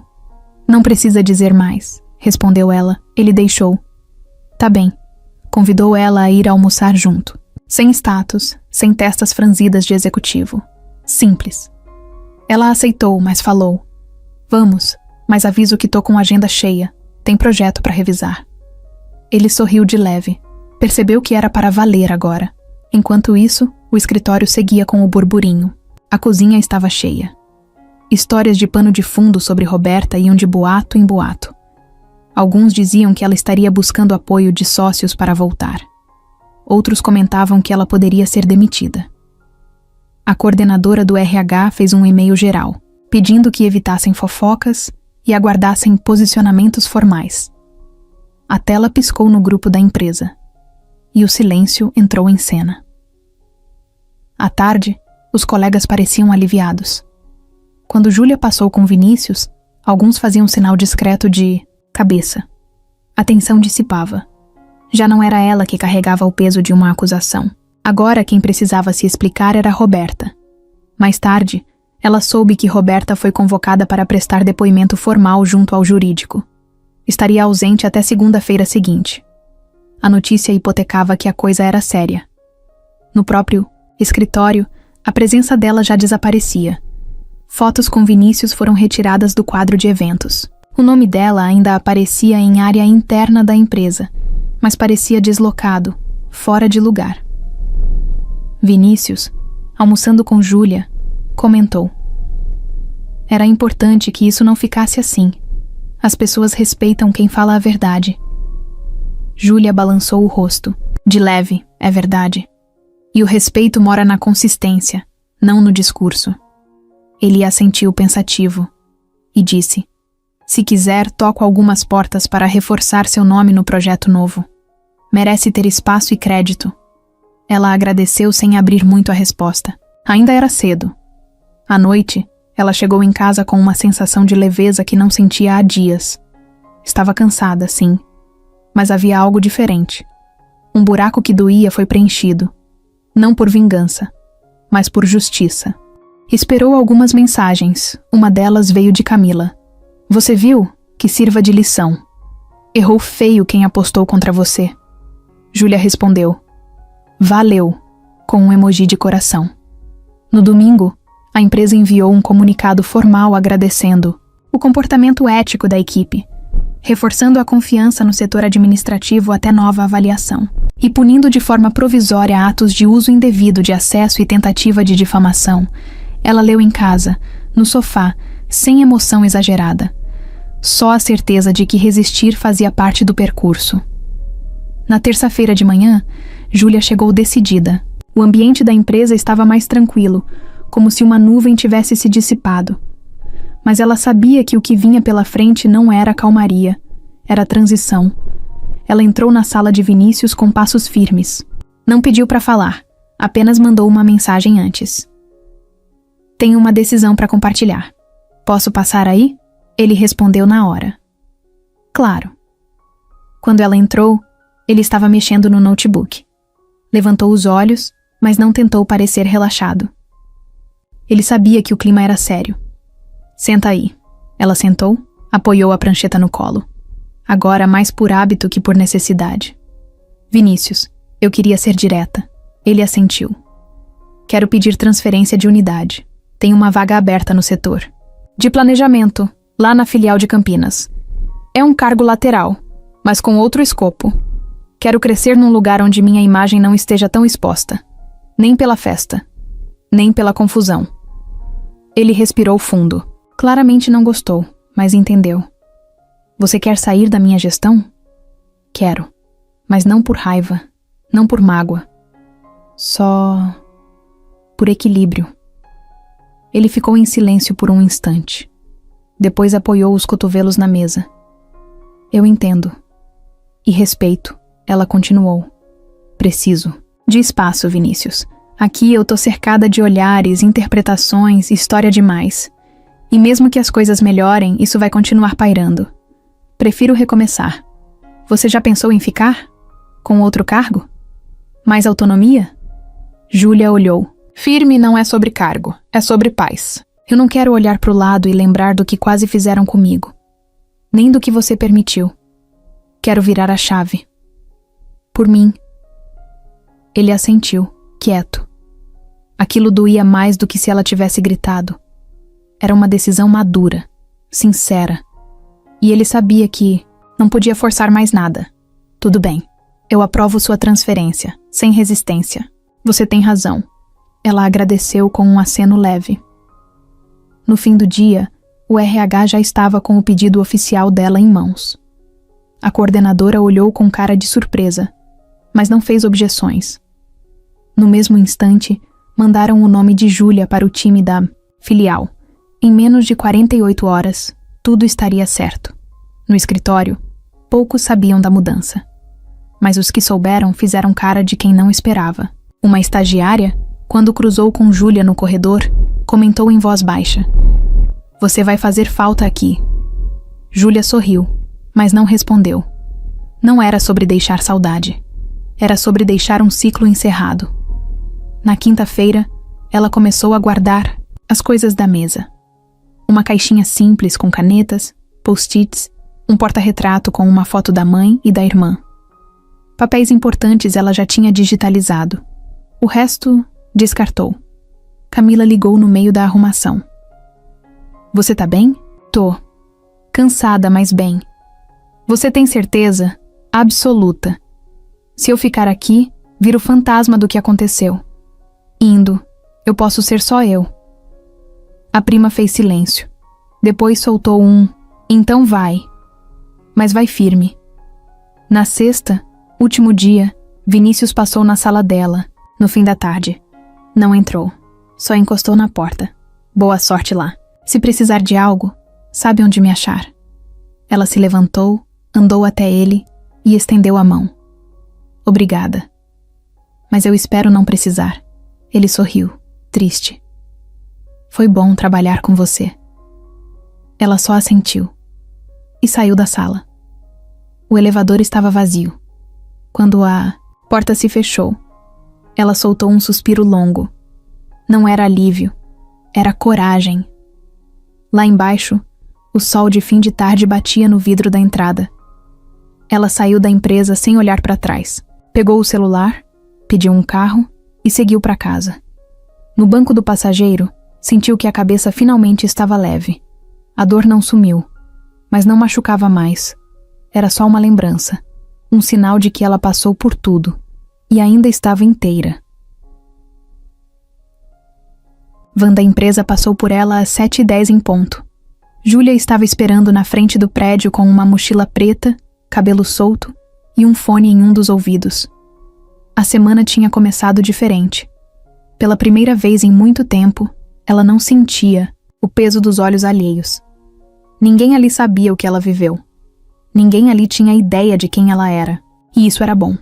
S1: Não precisa dizer mais, respondeu ela. Ele deixou. Tá bem. Convidou ela a ir almoçar junto. Sem status, sem testas franzidas de executivo. Simples. Ela aceitou, mas falou. Vamos, mas aviso que tô com agenda cheia. Tem projeto para revisar. Ele sorriu de leve. Percebeu que era para valer agora. Enquanto isso, o escritório seguia com o burburinho. A cozinha estava cheia. Histórias de pano de fundo sobre Roberta iam de boato em boato. Alguns diziam que ela estaria buscando apoio de sócios para voltar. Outros comentavam que ela poderia ser demitida. A coordenadora do RH fez um e-mail geral, pedindo que evitassem fofocas e aguardassem posicionamentos formais. A tela piscou no grupo da empresa. E o silêncio entrou em cena. À tarde, os colegas pareciam aliviados. Quando Júlia passou com Vinícius, Alguns faziam sinal discreto de cabeça. A tensão dissipava. Já não era ela que carregava o peso de uma acusação. Agora quem precisava se explicar era Roberta. Mais tarde, ela soube que Roberta foi convocada para prestar depoimento formal junto ao jurídico. Estaria ausente até segunda-feira seguinte. A notícia hipotecava que a coisa era séria. No próprio escritório, a presença dela já desaparecia. Fotos com Vinícius foram retiradas do quadro de eventos. O nome dela ainda aparecia em área interna da empresa, mas parecia deslocado, fora de lugar. Vinícius, almoçando com Júlia, comentou: "Era importante que isso não ficasse assim. As pessoas respeitam quem fala a verdade." Júlia balançou o rosto. De leve, é verdade. E o respeito mora na consistência, não no discurso. Ele assentiu pensativo e disse: "Se quiser, toco algumas portas para reforçar seu nome no projeto novo. Merece ter espaço e crédito." Ela agradeceu sem abrir muito a resposta. Ainda era cedo. À noite, ela chegou em casa com uma sensação de leveza que não sentia há dias. Estava cansada, sim, mas havia algo diferente. Um buraco que doía foi preenchido, não por vingança, mas por justiça. Esperou algumas mensagens. Uma delas veio de Camila. "Você viu? Que sirva de lição. Errou feio quem apostou contra você." Júlia respondeu: "Valeu", com um emoji de coração. No domingo, a empresa enviou um comunicado formal agradecendo o comportamento ético da equipe, reforçando a confiança no setor administrativo até nova avaliação, e punindo de forma provisória atos de uso indevido de acesso e tentativa de difamação. Ela leu em casa, no sofá, sem emoção exagerada. Só a certeza de que resistir fazia parte do percurso. Na terça-feira de manhã, Júlia chegou decidida. O ambiente da empresa estava mais tranquilo, como se uma nuvem tivesse se dissipado. Mas ela sabia que o que vinha pela frente não era calmaria, era transição. Ela entrou na sala de Vinícius com passos firmes. Não pediu para falar, apenas mandou uma mensagem antes. "Tenho uma decisão para compartilhar. Posso passar aí?" Ele respondeu na hora. "Claro." Quando ela entrou, ele estava mexendo no notebook. Levantou os olhos, mas não tentou parecer relaxado. Ele sabia que o clima era sério. "Senta aí." Ela sentou, apoiou a prancheta no colo. Agora mais por hábito que por necessidade. "Vinícius, eu queria ser direta." Ele assentiu. "Quero pedir transferência de unidade. Tem uma vaga aberta no setor de planejamento, lá na filial de Campinas. É um cargo lateral, mas com outro escopo. Quero crescer num lugar onde minha imagem não esteja tão exposta. Nem pela festa, nem pela confusão." Ele respirou fundo. Claramente não gostou, mas entendeu. "Você quer sair da minha gestão?" "Quero, mas não por raiva, não por mágoa. Só por equilíbrio." Ele ficou em silêncio por um instante. Depois apoiou os cotovelos na mesa. "Eu entendo. E respeito." Ela continuou. "Preciso de espaço, Vinícius. Aqui eu tô cercada de olhares, interpretações, história demais. E mesmo que as coisas melhorem, isso vai continuar pairando. Prefiro recomeçar. Você já pensou em ficar? Com outro cargo? Mais autonomia?" Júlia olhou. "Firme não é sobre cargo, é sobre paz. Eu não quero olhar pro lado e lembrar do que quase fizeram comigo. Nem do que você permitiu. Quero virar a chave. Por mim." Ele assentiu, quieto. Aquilo doía mais do que se ela tivesse gritado. Era uma decisão madura, sincera. E ele sabia que não podia forçar mais nada. "Tudo bem, eu aprovo sua transferência, sem resistência. Você tem razão." Ela agradeceu com um aceno leve. No fim do dia, o RH já estava com o pedido oficial dela em mãos. A coordenadora olhou com cara de surpresa, mas não fez objeções. No mesmo instante, mandaram o nome de Júlia para o time da filial. Em menos de 48 horas, tudo estaria certo. No escritório, poucos sabiam da mudança. Mas os que souberam fizeram cara de quem não esperava. Uma estagiária, quando cruzou com Júlia no corredor, comentou em voz baixa: "Você vai fazer falta aqui. Júlia sorriu, mas não respondeu. Não era sobre deixar saudade. Era sobre deixar um ciclo encerrado. Na quinta-feira, ela começou a guardar as coisas da mesa. Uma caixinha simples com canetas, post-its, um porta-retrato com uma foto da mãe e da irmã. Papéis importantes ela já tinha digitalizado. O resto, descartou. Camila ligou no meio da arrumação. Você tá bem? Tô. Cansada, mas bem. Você tem certeza? Absoluta. Se eu ficar aqui, viro fantasma do que aconteceu. Indo, eu posso ser só eu. A prima fez silêncio. Depois soltou um, então vai. Mas vai firme. Na sexta, último dia, Vinícius passou na sala dela, no fim da tarde. Não entrou. Só encostou na porta. Boa sorte lá. Se precisar de algo, sabe onde me achar. Ela se levantou, andou até ele e estendeu a mão. Obrigada. Mas eu espero não precisar. Ele sorriu, triste. Foi bom trabalhar com você. Ela só assentiu. E saiu da sala. O elevador estava vazio. Quando a porta se fechou, ela soltou um suspiro longo. Não era alívio, era coragem. Lá embaixo, o sol de fim de tarde batia no vidro da entrada. Ela saiu da empresa sem olhar para trás. Pegou o celular, pediu um carro e seguiu para casa. No banco do passageiro, sentiu que a cabeça finalmente estava leve. A dor não sumiu, mas não machucava mais. Era só uma lembrança, um sinal de que ela passou por tudo e ainda estava inteira. Van da empresa passou por ela às 7h10 em ponto. Júlia estava esperando na frente do prédio com uma mochila preta, cabelo solto e um fone em um dos ouvidos. A semana tinha começado diferente. Pela primeira vez em muito tempo, ela não sentia o peso dos olhos alheios. Ninguém ali sabia o que ela viveu. Ninguém ali tinha ideia de quem ela era, e isso era bom.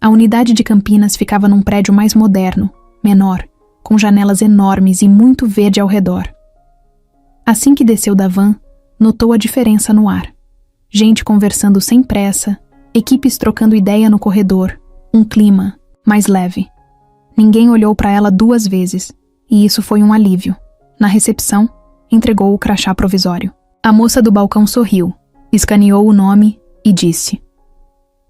S1: A unidade de Campinas ficava num prédio mais moderno, menor, com janelas enormes e muito verde ao redor. Assim que desceu da van, notou a diferença no ar. Gente conversando sem pressa, equipes trocando ideia no corredor, um clima mais leve. Ninguém olhou para ela 2 vezes, e isso foi um alívio. Na recepção, entregou o crachá provisório. A moça do balcão sorriu, escaneou o nome e disse: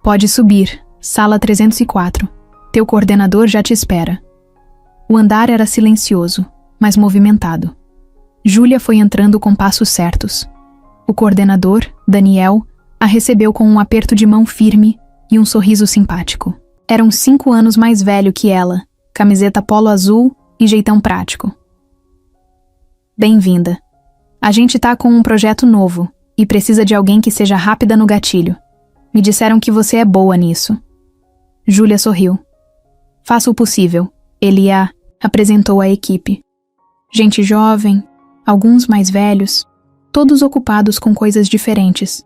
S1: Pode subir, sala 304. Teu coordenador já te espera. O andar era silencioso, mas movimentado. Júlia foi entrando com passos certos. O coordenador, Daniel, a recebeu com um aperto de mão firme e um sorriso simpático. Era uns 5 anos mais velho que ela, camiseta polo azul e jeitão prático. Bem-vinda. A gente tá com um projeto novo e precisa de alguém que seja rápida no gatilho. Me disseram que você é boa nisso. Júlia sorriu. Faça o possível. Ele a apresentou à equipe. Gente jovem, alguns mais velhos, todos ocupados com coisas diferentes.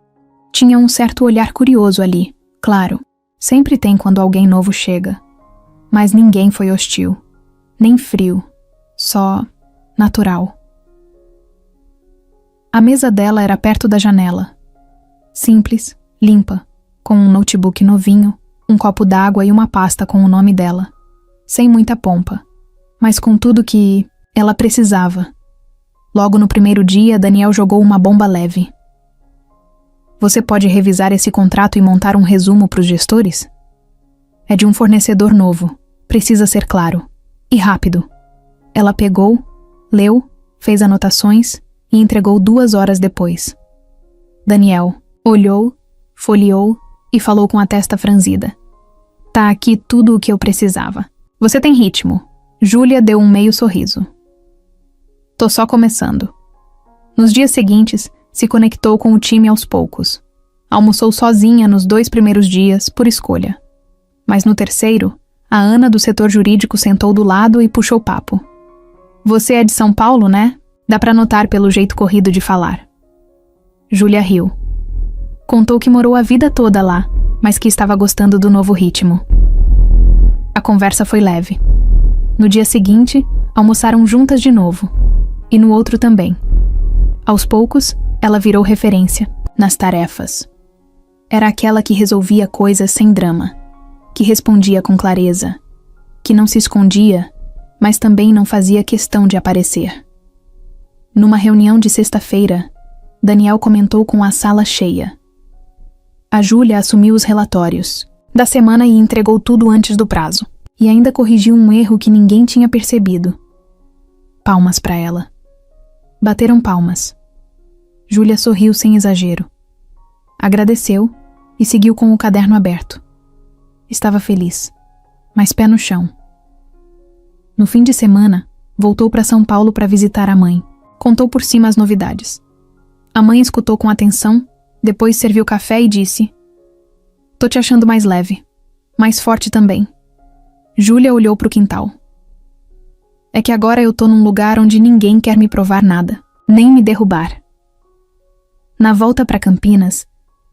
S1: Tinha um certo olhar curioso ali, claro. Sempre tem quando alguém novo chega. Mas ninguém foi hostil. Nem frio. Só natural. A mesa dela era perto da janela. Simples, limpa, com um notebook novinho, um copo d'água e uma pasta com o nome dela. Sem muita pompa, mas com tudo que ela precisava. Logo no primeiro dia, Daniel jogou uma bomba leve. Você pode revisar esse contrato e montar um resumo para os gestores? É de um fornecedor novo. Precisa ser claro. E rápido. Ela pegou, leu, fez anotações e entregou 2 horas depois. Daniel olhou, folheou e falou com a testa franzida. Tá aqui tudo o que eu precisava. Você tem ritmo. Júlia deu um meio sorriso. Tô só começando. Nos dias seguintes, se conectou com o time aos poucos. Almoçou sozinha nos 2 primeiros dias, por escolha. Mas no terceiro, a Ana do setor jurídico sentou do lado e puxou papo. Você é de São Paulo, né? Dá pra notar pelo jeito corrido de falar. Júlia riu. Contou que morou a vida toda lá, mas que estava gostando do novo ritmo. A conversa foi leve. No dia seguinte, almoçaram juntas de novo. E no outro também. Aos poucos, Ela virou referência nas tarefas. Era aquela que resolvia coisas sem drama, que respondia com clareza, que não se escondia, mas também não fazia questão de aparecer. Numa reunião de sexta-feira, Daniel comentou com a sala cheia. A Júlia assumiu os relatórios da semana e entregou tudo antes do prazo. E ainda corrigiu um erro que ninguém tinha percebido. Palmas para ela. Bateram palmas. Júlia sorriu sem exagero. Agradeceu e seguiu com o caderno aberto. Estava feliz, mas pé no chão. No fim de semana, voltou para São Paulo para visitar a mãe. Contou por cima as novidades. A mãe escutou com atenção, depois serviu café e disse: "Tô te achando mais leve, mais forte também." Júlia olhou para o quintal. "É que agora eu tô num lugar onde ninguém quer me provar nada, nem me derrubar." Na volta para Campinas,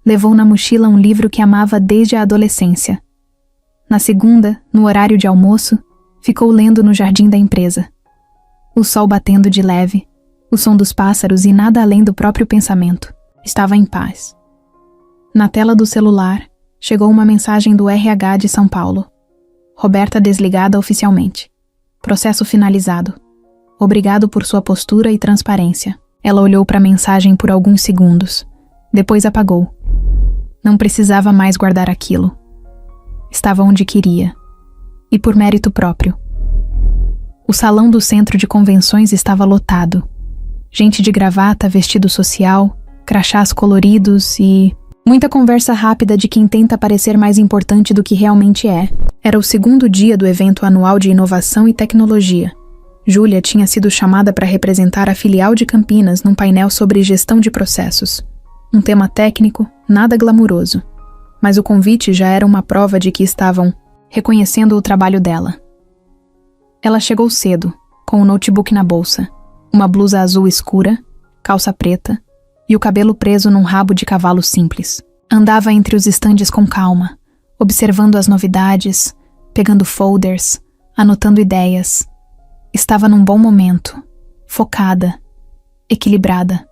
S1: levou na mochila um livro que amava desde a adolescência. Na segunda, no horário de almoço, ficou lendo no jardim da empresa. O sol batendo de leve, o som dos pássaros e nada além do próprio pensamento. Estava em paz. Na tela do celular, chegou uma mensagem do RH de São Paulo. Roberta desligada oficialmente. Processo finalizado. Obrigado por sua postura e transparência. Ela olhou para a mensagem por alguns segundos. Depois apagou. Não precisava mais guardar aquilo. Estava onde queria. E por mérito próprio. O salão do centro de convenções estava lotado. Gente de gravata, vestido social, crachás coloridos e muita conversa rápida de quem tenta parecer mais importante do que realmente é. Era o segundo dia do evento anual de inovação e tecnologia. Júlia tinha sido chamada para representar a filial de Campinas num painel sobre gestão de processos. Um tema técnico, nada glamuroso. Mas o convite já era uma prova de que estavam reconhecendo o trabalho dela. Ela chegou cedo, com o notebook na bolsa, uma blusa azul escura, calça preta e o cabelo preso num rabo de cavalo simples. Andava entre os estandes com calma, observando as novidades, pegando folders, anotando ideias. Estava num bom momento, focada, equilibrada.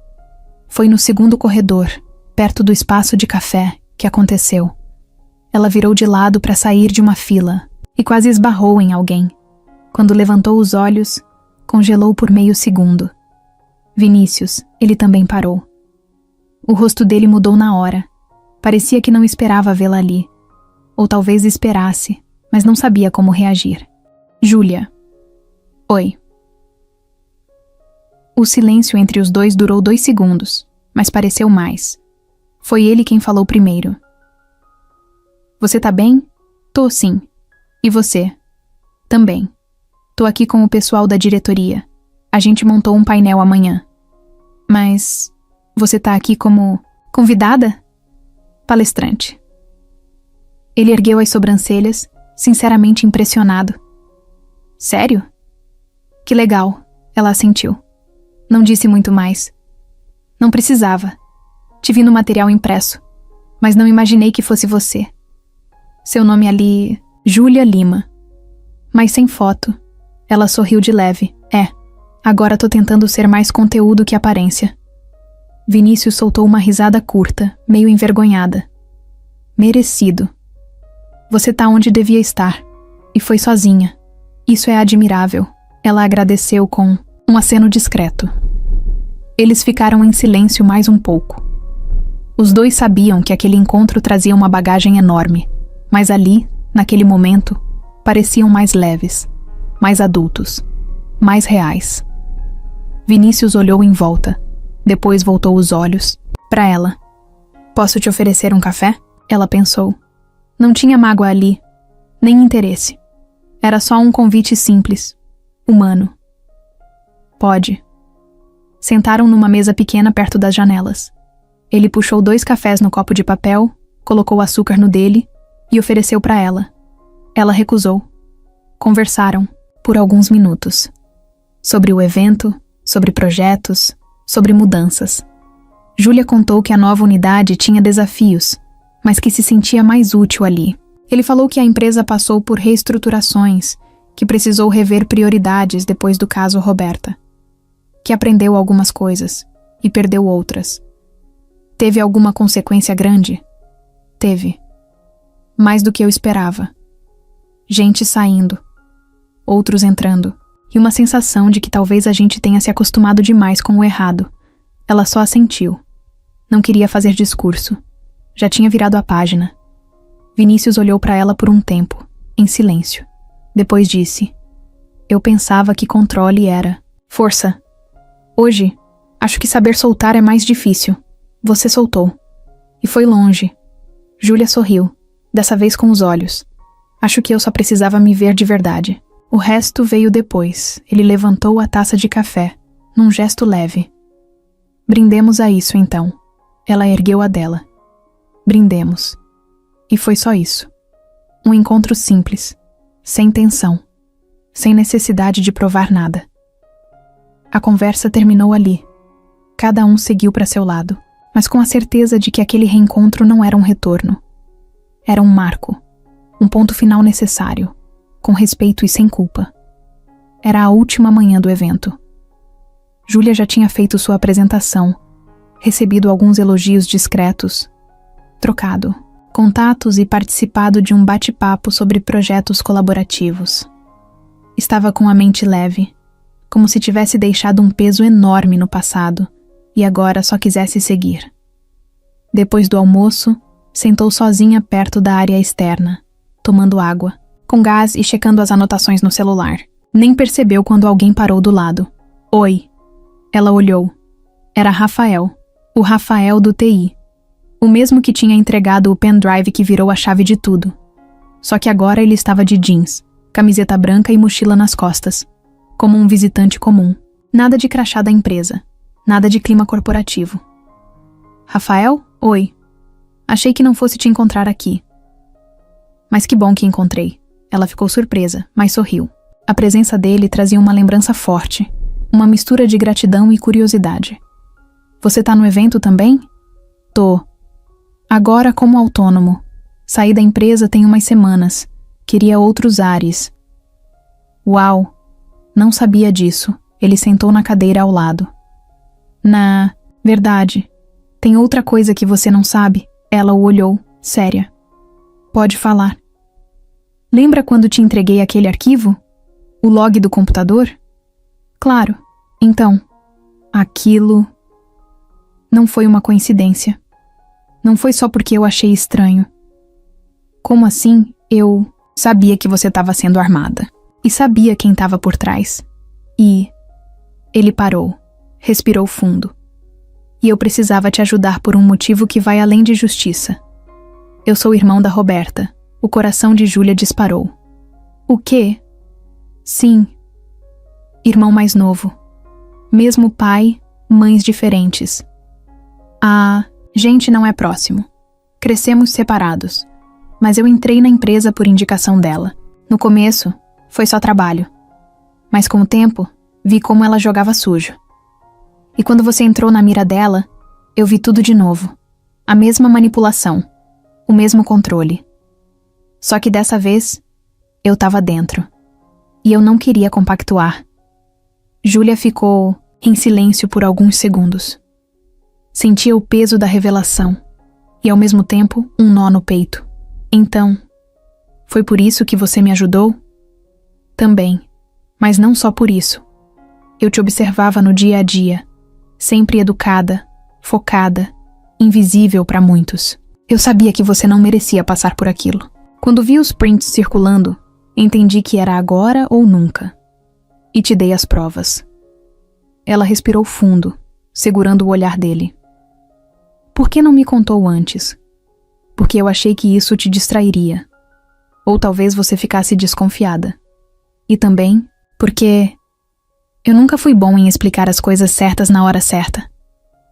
S1: Foi no segundo corredor, perto do espaço de café, que aconteceu. Ela virou de lado para sair de uma fila e quase esbarrou em alguém. Quando levantou os olhos, congelou por meio segundo. Vinícius, ele também parou. O rosto dele mudou na hora. Parecia que não esperava vê-la ali. Ou talvez esperasse, mas não sabia como reagir. Júlia. Oi. O silêncio entre os dois durou 2 segundos, mas pareceu mais. Foi ele quem falou primeiro. Você tá bem? Tô sim. E você? Também. Tô aqui com o pessoal da diretoria. A gente montou um painel amanhã. Mas você tá aqui como convidada? Palestrante. Ele ergueu as sobrancelhas, sinceramente impressionado. Sério? Que legal, ela assentiu. Não disse muito mais. Não precisava. Te vi no material impresso, mas não imaginei que fosse você. Seu nome ali, Júlia Lima. Mas sem foto. Ela sorriu de leve. Agora tô tentando ser mais conteúdo que aparência. Vinícius soltou uma risada curta, meio envergonhada. Merecido. Você tá onde devia estar. E foi sozinha. Isso é admirável. Ela agradeceu com um aceno discreto. Eles ficaram em silêncio mais um pouco. Os dois sabiam que aquele encontro trazia uma bagagem enorme, mas ali, naquele momento, pareciam mais leves, mais adultos, mais reais. Vinícius olhou em volta, depois voltou os olhos para ela. Posso te oferecer um café? Ela pensou. Não tinha mágoa ali, nem interesse. Era só um convite simples, humano. Pode. Sentaram numa mesa pequena perto das janelas. Ele puxou 2 cafés no copo de papel, colocou açúcar no dele e ofereceu para ela. Ela recusou. Conversaram, por alguns minutos. Sobre o evento, sobre projetos, sobre mudanças. Júlia contou que a nova unidade tinha desafios, mas que se sentia mais útil ali. Ele falou que a empresa passou por reestruturações, que precisou rever prioridades depois do caso Roberta. Que aprendeu algumas coisas e perdeu outras, Teve alguma consequência grande? Teve. Mais do que eu esperava. Gente saindo, outros entrando, e uma sensação de que talvez a gente tenha se acostumado demais com o errado. Ela só assentiu. Não queria fazer discurso. Já tinha virado a página. Vinícius olhou para ela por um tempo, em silêncio. Depois disse: eu pensava que controle era força. Hoje, acho que saber soltar é mais difícil. Você soltou. E foi longe. Júlia sorriu, dessa vez com os olhos. Acho que eu só precisava me ver de verdade. O resto veio depois. Ele levantou a taça de café, num gesto leve. Brindemos a isso, então. Ela ergueu a dela. Brindemos. E foi só isso. Um encontro simples, sem tensão, sem necessidade de provar nada. A conversa terminou ali. Cada um seguiu para seu lado, mas com a certeza de que aquele reencontro não era um retorno. Era um marco, um ponto final necessário, com respeito e sem culpa. Era a última manhã do evento. Júlia já tinha feito sua apresentação, recebido alguns elogios discretos, trocado contatos e participado de um bate-papo sobre projetos colaborativos. Estava com a mente leve, como se tivesse deixado um peso enorme no passado e agora só quisesse seguir. Depois do almoço, sentou sozinha perto da área externa, tomando água, com gás e checando as anotações no celular. Nem percebeu quando alguém parou do lado. Oi. Ela olhou. Era Rafael, o Rafael do TI. O mesmo que tinha entregado o pendrive que virou a chave de tudo. Só que agora ele estava de jeans, camiseta branca e mochila nas costas, como um visitante comum. Nada de crachá da empresa, nada de clima corporativo. Rafael? Oi. Achei que não fosse te encontrar aqui. Mas que bom que encontrei. Ela ficou surpresa, mas sorriu. A presença dele trazia uma lembrança forte, uma mistura de gratidão e curiosidade. Você tá no evento também? Tô. Agora como autônomo. Saí da empresa tem umas semanas. Queria outros ares. Uau! Não sabia disso. Ele sentou na cadeira ao lado. Na verdade, tem outra coisa que você não sabe? Ela o olhou, séria. Pode falar. Lembra quando te entreguei aquele arquivo? O log do computador? Claro. Então, aquilo não foi uma coincidência. Não foi só porque eu achei estranho. Como assim? Eu sabia que você estava sendo armada. E sabia quem estava por trás. E ele parou, respirou fundo. E eu precisava te ajudar por um motivo que vai além de justiça. Eu sou irmão da Roberta. O coração de Júlia disparou. O quê? Sim. Irmão mais novo. Mesmo pai, mães diferentes. A gente não é próximo. Crescemos separados. Mas eu entrei na empresa por indicação dela. No começo, foi só trabalho. Mas com o tempo, vi como ela jogava sujo. E quando você entrou na mira dela, eu vi tudo de novo. A mesma manipulação. O mesmo controle. Só que dessa vez, eu tava dentro. E eu não queria compactuar. Júlia ficou em silêncio por alguns segundos. Sentia o peso da revelação. E ao mesmo tempo, um nó no peito. Então, foi por isso que você me ajudou? Também. Mas não só por isso. Eu te observava no dia a dia. Sempre educada, focada, invisível para muitos. Eu sabia que você não merecia passar por aquilo. Quando vi os prints circulando, entendi que era agora ou nunca. E te dei as provas. Ela respirou fundo, segurando o olhar dele. Por que não me contou antes? Porque eu achei que isso te distrairia. Ou talvez você ficasse desconfiada. E também porque eu nunca fui bom em explicar as coisas certas na hora certa.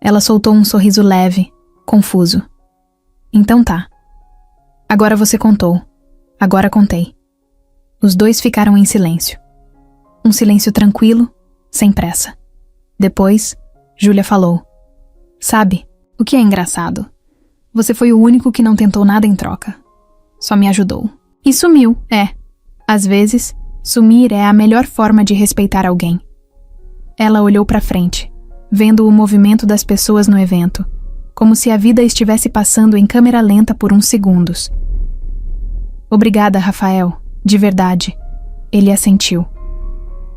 S1: Ela soltou um sorriso leve, confuso. Então tá. Agora você contou. Agora contei. Os dois ficaram em silêncio. Um silêncio tranquilo, sem pressa. Depois, Júlia falou. Sabe, o que é engraçado? Você foi o único que não tentou nada em troca. Só me ajudou. E sumiu, é. Às vezes, sumir é a melhor forma de respeitar alguém. Ela olhou pra frente, vendo o movimento das pessoas no evento, como se a vida estivesse passando em câmera lenta por uns segundos. Obrigada, Rafael, de verdade. Ele assentiu.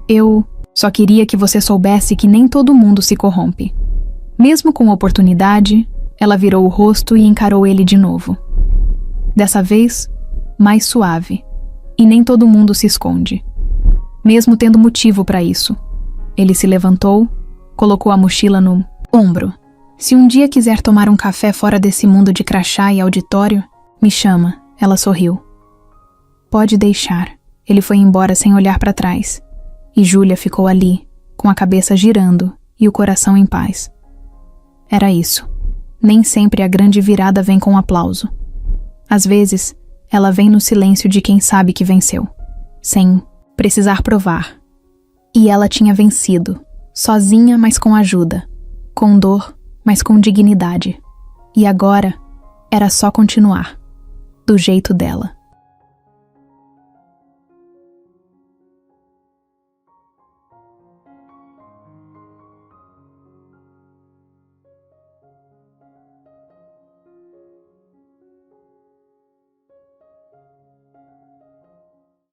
S1: Eu só queria que você soubesse que nem todo mundo se corrompe. Mesmo com oportunidade, ela virou o rosto e encarou ele de novo. Dessa vez, mais suave. E nem todo mundo se esconde. Mesmo tendo motivo para isso. Ele se levantou, colocou a mochila no ombro. Se um dia quiser tomar um café fora desse mundo de crachá e auditório, me chama. Ela sorriu. Pode deixar. Ele foi embora sem olhar para trás. E Júlia ficou ali, com a cabeça girando e o coração em paz. Era isso. Nem sempre a grande virada vem com aplauso. Às vezes, ela vem no silêncio de quem sabe que venceu, sem precisar provar. E ela tinha vencido, sozinha, mas com ajuda, com dor, mas com dignidade. E agora, era só continuar, do jeito dela.